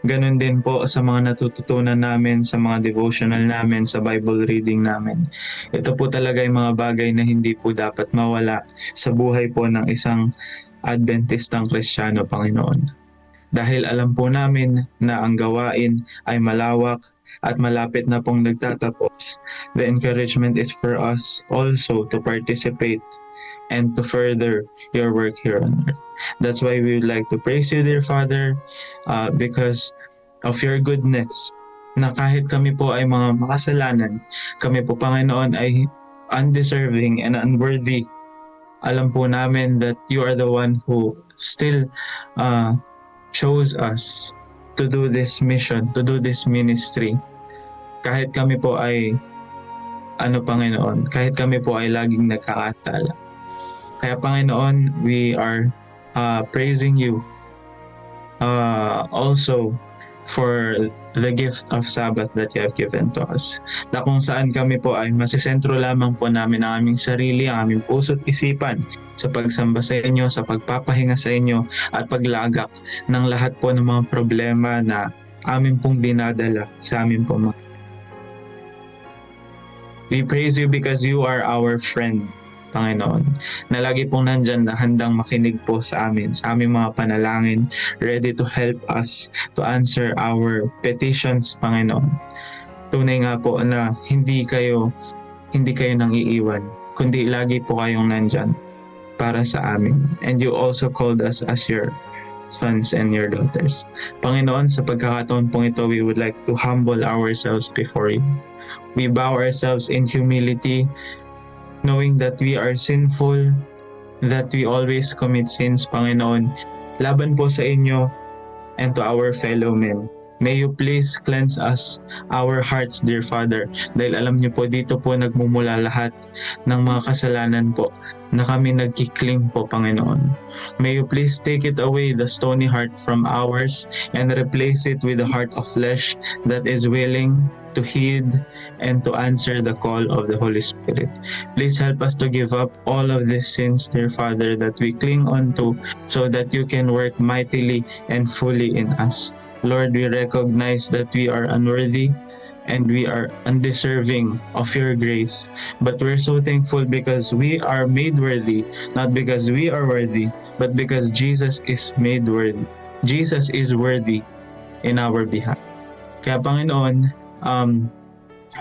ganun din po sa mga natututunan namin, sa mga devotional namin, sa Bible reading namin. Ito po talaga yung mga bagay na hindi po dapat mawala sa buhay po ng isang Adventistang Kristiyano, Panginoon. Dahil alam po namin na ang gawain ay malawak at malapit na pong nagtatapos, the encouragement is for us also to participate and to further your work here on earth. That's why we would like to praise you, dear Father, because of your goodness, na kahit kami po ay mga makasalanan, kami po, Panginoon, ay undeserving and unworthy. Alam po namin that you are the one who still chose us to do this mission, to do this ministry. Kahit kami po ay, Panginoon, kahit kami po ay laging nagkakatala. Kaya, Panginoon, we are praising you also for the gift of Sabbath that you have given to us. Na kung saan kami po ay masisentro lamang po namin ang aming sarili, ang aming puso't isipan sa pagsamba sa inyo, sa pagpapahinga sa inyo, at paglagak ng lahat po ng mga problema na amin pong dinadala sa amin po. We praise you because you are our friend, Panginoon, na lagi pong nandyan na handang makinig po sa amin, sa aming mga panalangin, ready to help us to answer our petitions, Panginoon. Tunay nga po na hindi kayo nang iiwan, kundi lagi po kayong nandyan para sa amin. And you also called us as your sons and your daughters. Panginoon, sa pagkakataon pong ito, we would like to humble ourselves before you. We bow ourselves in humility, knowing that we are sinful, that we always commit sins, Panginoon, laban po sa inyo and to our fellow men. May you please cleanse us, our hearts, dear Father, dahil alam niyo po, dito po nagmumula lahat ng mga kasalanan po na kami nagkikling po, Panginoon. May you please take it away, the stony heart from ours, and replace it with a heart of flesh that is willing to heed and to answer the call of the Holy Spirit. Please help us to give up all of these sins, dear Father, that we cling on to, so that you can work mightily and fully in us. Lord, we recognize that we are unworthy and we are undeserving of your grace. But we're so thankful because we are made worthy, not because we are worthy, but because Jesus is made worthy. Jesus is worthy in our behalf. Kaya, Panginoon,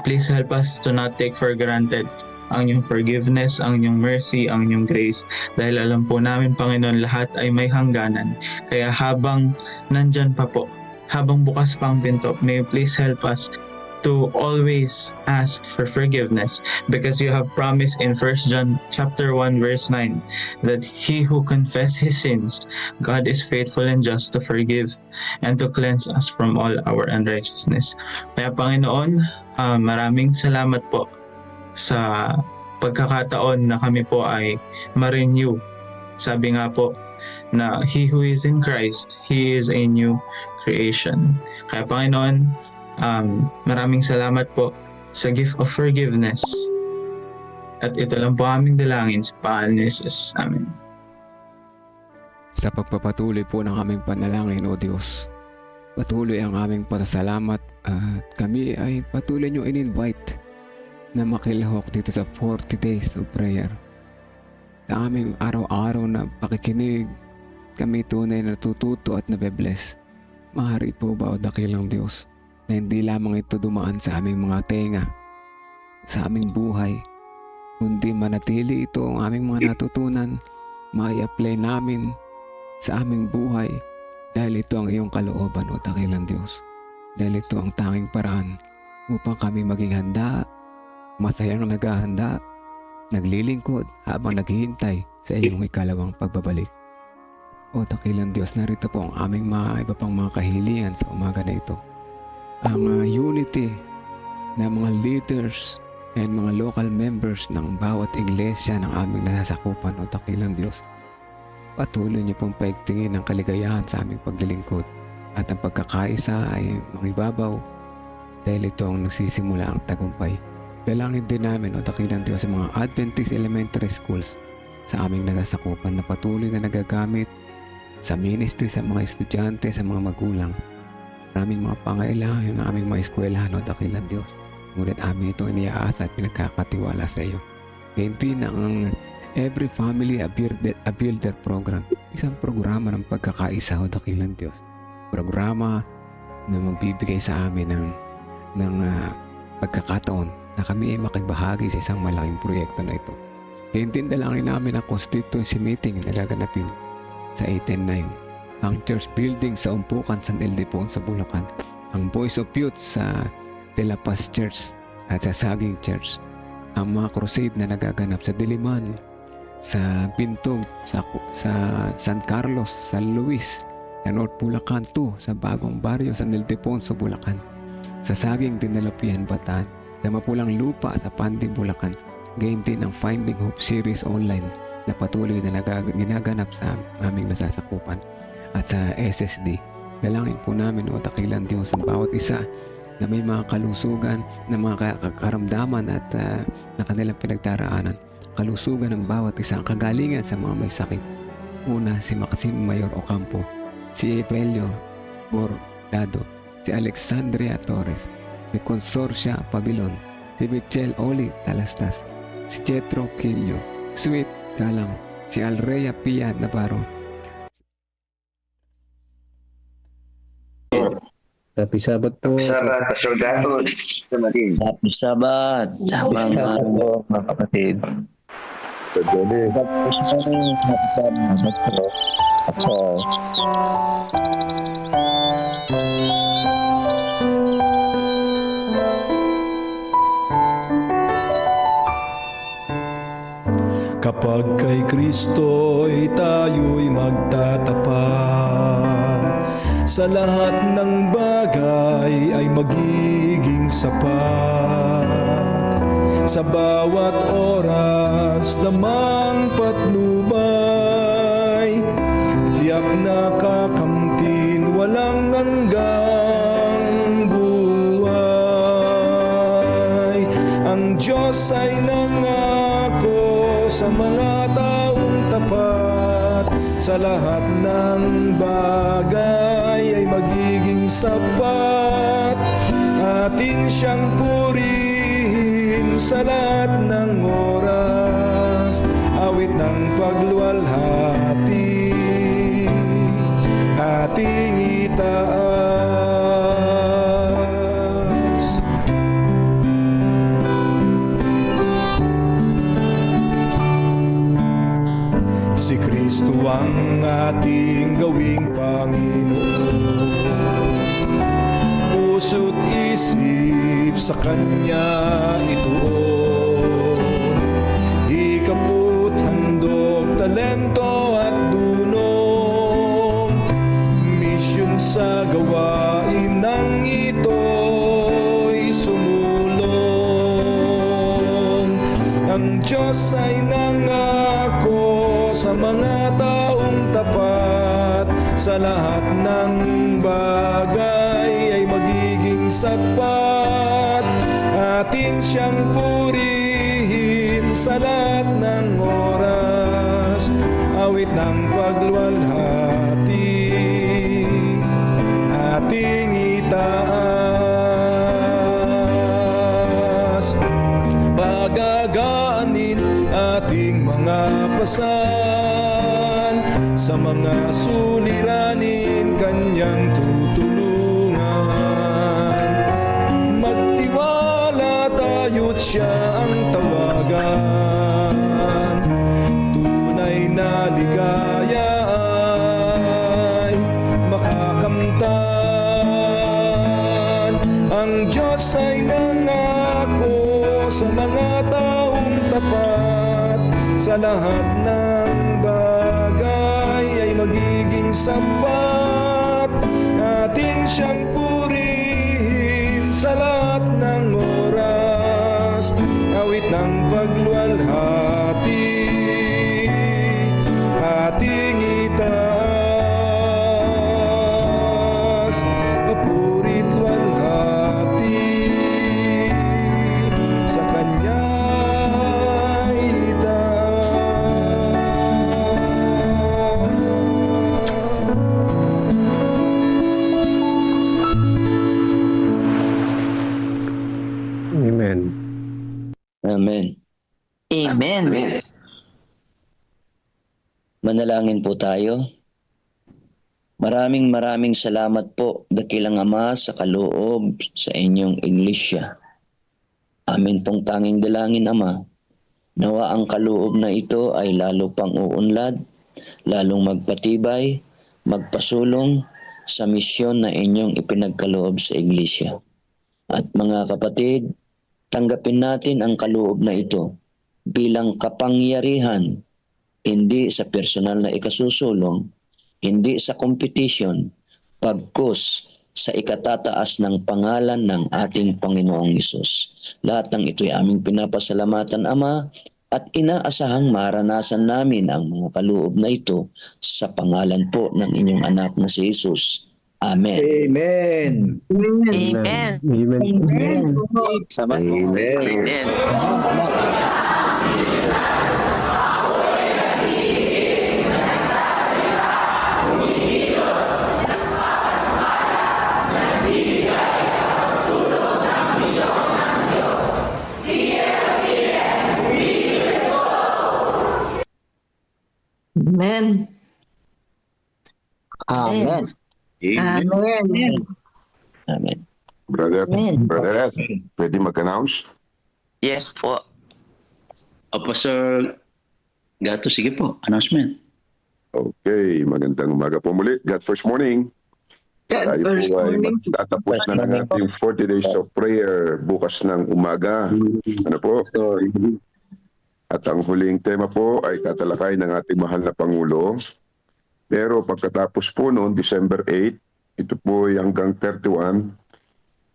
please help us to not take for granted ang inyong forgiveness, ang inyong mercy, ang inyong grace. Dahil alam po namin, Panginoon, lahat ay may hangganan. Kaya habang nandyan pa po, habang bukas pa ang pinto, may you please help us to always ask for forgiveness, because you have promised in 1 John chapter 1 verse 9 that he who confess his sins, God is faithful and just to forgive and to cleanse us from all our unrighteousness. Kaya, Panginoon, maraming salamat po sa pagkakataon na kami po ay ma-renew. Sabi nga po na he who is in Christ, he is a new creation. Kaya, Panginoon, maraming salamat po sa gift of forgiveness. At ito lang po aming dalangin sa pangalan ni Jesus. Amen. Sa pagpapatuloy po ng aming panalangin, O Diyos, patuloy ang aming pasasalamat at kami ay patuloy nyo in-invite na makilahok dito sa 40 days of prayer. Sa aming araw-araw na pakikinig, kami tunay na natututo at nabe-bless. Mahari po ba, O dakilang Diyos, na hindi lamang ito dumaan sa aming mga tenga, sa aming buhay, kundi manatili ito ang aming mga natutunan, mai-apply namin sa aming buhay, dahil ito ang iyong kalooban, O dakilang Diyos. Dahil ito ang tanging paraan upang kami maging handa, masayang naghahanda, naglilingkod habang naghihintay sa iyong ikalawang pagbabalik. O dakilang Diyos, narito po ang aming mga iba pang mga kahilingan sa umaga na ito. Ang unity ng mga leaders and mga local members ng bawat iglesia ng aming nasasakupan, O dakilang Diyos. Patuloy niyo pong paigtingin ang kaligayahan sa aming paglilingkod at ang pagkakaisa ay mangibabaw, dahil ito ang nagsisimula ang tagumpay. Dalangin din namin, O dakilang Diyos, sa mga Adventist elementary schools sa aming nasasakupan na patuloy na nagagamit sa ministry sa mga estudyante, sa mga magulang. Maraming mga pangailangan ng aming mga eskwelahan, O dakilang Diyos. Ngunit amin ito iniaasa at pinagkakatiwala sa iyo. Ngayon din ang Every Family a Builder Program, isang programa ng pagkakaisa, O dakilang Diyos, programa na magbibigay sa amin ng pagkakataon na kami ay makibahagi sa isang malaking proyekto na ito. Ngayon din dalangin namin ang constituency meeting na gaganapin sa 8-9, ang church building sa Umpukan, San Ildefonso, Bulacan, ang Voice of Youth sa De La Paz Church at sa Saging Church, ang mga crusade na nagaganap sa Diliman, sa Bintog, sa San Carlos, San Luis, sa North Bulacan 2, sa Bagong Baryo, San Ildefonso, Bulacan, sa Saging Dinalapihan, Bataan, sa Mapulang Lupa, sa Pandi, Bulacan. Gayon din ang Finding Hope series online na patuloy na ginaganap sa aming nasasakupan at sa SSD. Dalangin po namin o dakilan Diyos ang bawat isa na may mga kalusugan, na mga karamdaman at na kanilang pinagdaraanan. Kalusugan ng bawat isa, ang kagalingan sa mga may sakit. Una, si Maxine Mayor Ocampo, si Evelio Bordado, si Alexandria Torres, si Consorcia Pabilon, si Michelle Oli Talastas, si Jetro Quillo, Sweet Galang, si Alrea Pia Navarro. Happy Sabbath po. Pastor Gatot. Happy Sabbath, mga kapatid. Kapag kay Kristo'y tayo'y magtatapat, sa lahat ng bagay ay magiging sapat. Sa bawat oras namang patnubay, tiyak na kakamtin walang hanggang buhay. Ang Diyos ay nangako sa mga taong tapat, sa lahat ng bagay ay magiging sapat. Atin siyang purihin sa lahat ng oras, awit ng pagluwalhati ating itaas. Si Kristo ang ating gawing Panginoon, puso't isip sa Kanya ituon. Ikaput, handog, talento at dunong, misyon sa gawain ng ito'y sumulong. Ang Diyos ay nangako sa mga taong tapat, sa lahat ng bagay ay magiging sapat. Atin siyang purihin sa lahat ng oras, awit ng pagluwalhati ating itaas. Pagagaanin ating mga pasan, sa mga suliranin Kanyang tutulungan. Magtiwala tayo't Siya ang tawagan, tunay na ligaya ay makakamtan. Ang Diyos ay nangako sa mga taong tapat, sa lahat ng bagay ay magiging sapat. Atin siyang purihin sa lahat ng oras, awit ng pagluwalhati ating itaas. Papurit luwalhati sa Kanya Amen. Amen. Manalangin po tayo. Maraming salamat po, dakilang Ama, sa kaloob sa inyong iglesia. Amin pong tanging dalangin, Ama, nawa ang kaloob na ito ay lalo pang uunlad, lalong magpatibay, magpasulong sa misyon na inyong ipinagkaloob sa iglesia. At mga kapatid, tanggapin natin ang kaloob na ito bilang kapangyarihan, hindi sa personal na ikasusulong, hindi sa competition, pagkus sa ikatataas ng pangalan ng ating Panginoong Hesus. Lahat ng ito'y aming pinapasalamatan, Ama, at inaasahang maranasan namin ang mga kaloob na ito sa pangalan po ng inyong anak na si Hesus. Amen. Amen. Amen. Amen. Amen. Amen. Amen. Amen. Amen. Brother, Amen. Brother Ed, pwede mag-announce? Yes po. Pastor Gato, sige po, announcement. Okay, magandang umaga po muli. God First Morning. Tayo po ay magtatapos na ng ating 40 days of prayer bukas ng umaga. Ano po? At ang huling tema po ay tatalakay ng ating mahal na Pangulo. Pero pagkatapos po noon, December 8, ito po ay hanggang 31,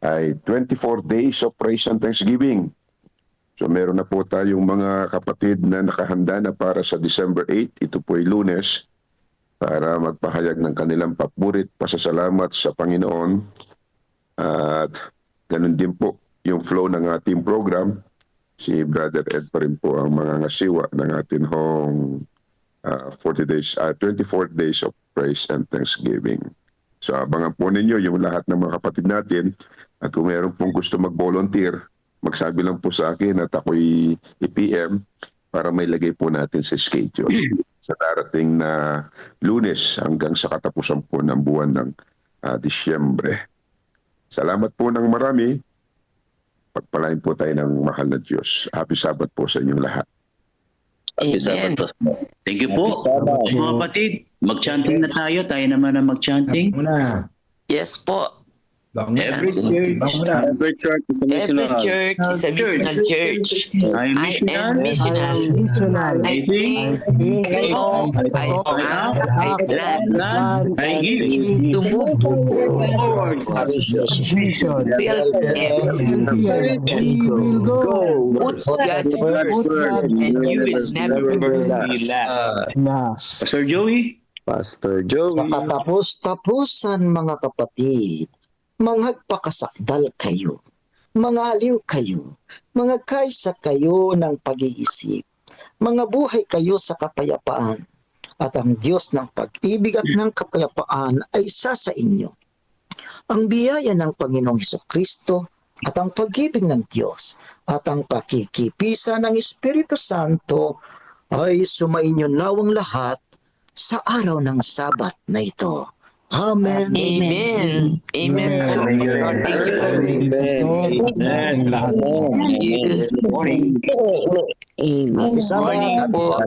ay 24 days of praise and thanksgiving. So meron na po tayong mga kapatid na nakahanda na para sa December 8. Ito po ay Lunes para magpahayag ng kanilang paborit, pasasalamat sa Panginoon. At ganun din po yung flow ng ating program. Si Brother Ed pa rin po ang mga ngasiwa ng ating hong 24 days of praise and thanksgiving. So abangan po ninyo yung lahat ng mga kapatid natin. At kung meron pong gusto mag-volunteer, magsabi lang po sa akin at ako'y i-PM para may lagay po natin sa schedule sa darating na Lunes hanggang sa katapusan po ng buwan ng Disyembre. Salamat po ng marami. Pagpalain po tayo ng mahal na Diyos. Happy Sabbath po sa inyong lahat. Amen. Thank you po. Mga kapatid, mag-chanting na tayo. Tayo naman ang mag-chanting. Muna. Yes po. Every church, Every church is a Every church is a missional church. I I am missional. I think, I hope, I act, I plan, I give. to move forward. Vision. Till will go. put God first, and you will never be last. Pastor Joey? Pastor Joey. Sa katapos-tapusan mga kapatid, mangagpakasakdal kayo, mangaliw kayo, mangagkaisa kayo ng pag-iisip, mga buhay kayo sa kapayapaan, at ang Diyos ng pag-ibig at ng kapayapaan ay isa sa inyo. Ang biyaya ng Panginoong Hesukristo at ang pag-ibig ng Diyos at ang pakikipisa ng Espiritu Santo ay sumainyo nawang lahat sa araw ng Sabat na ito. Amen. Amen. Amen. Salamat po.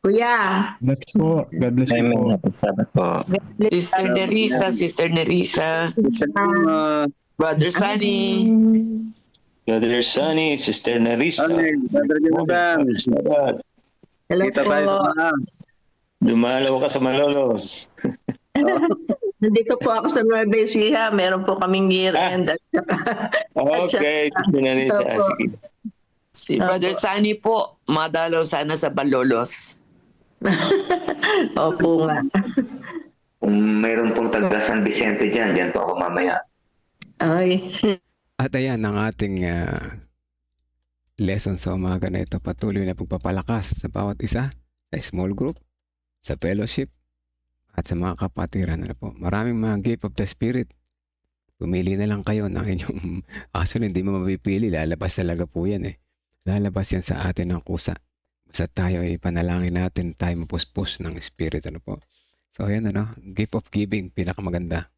Kuya. Bless po. God bless you po. Sister Nerissa, Brother Sunny, Brother Sunny, Sister Nerissa. Brother Jonathan. Hello Kita po. tayo sa dumalaw ka sa Malolos. Nandito po ako sa Nueva Ecija. Meron po kaming year-end. Okay, Sister Nerissa. Opo. Sige. si Brother Sunny po, madalaw sana sa Balolos. Opo nga. Kung mayroon pong taga San Vicente dyan po ako mamaya. Ay. At ayan ang ating lesson sa umaga na ito. Patuloy na pagpapalakas sa bawat isa, sa small group, sa fellowship, at sa mga kapatiran. Ano po? Maraming mga gift of the Spirit. Pumili na lang kayo ng inyong... Actually, hindi mo mapipili. Lalabas talaga po yan eh. Lalabas yan sa atin ng kusa. Basta tayo ay panalangin natin, tayo mapuspos ng Espiritu. Ano po? So, ayan, gift of giving, pinakamaganda.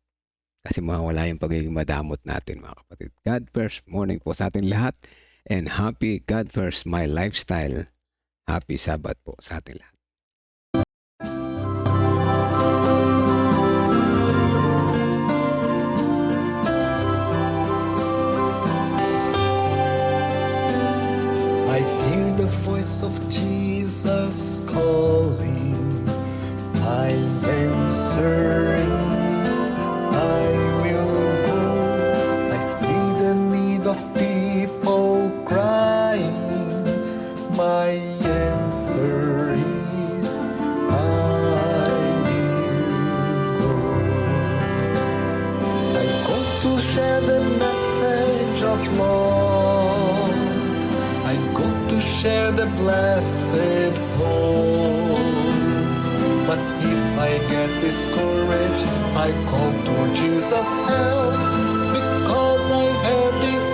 Kasi mawala yung pagiging madamot natin, mga kapatid. God first morning po sa ating lahat. And happy God first, my lifestyle. Happy Sabbath po sa ating lahat. I hear the voice of Jesus calling. My answer is, I will go. I see the need of people crying. My answer is, I will go. I go to share the message of love. I go to share the blessed hope. But if I get discouraged, I call to Jesus' help, because I have this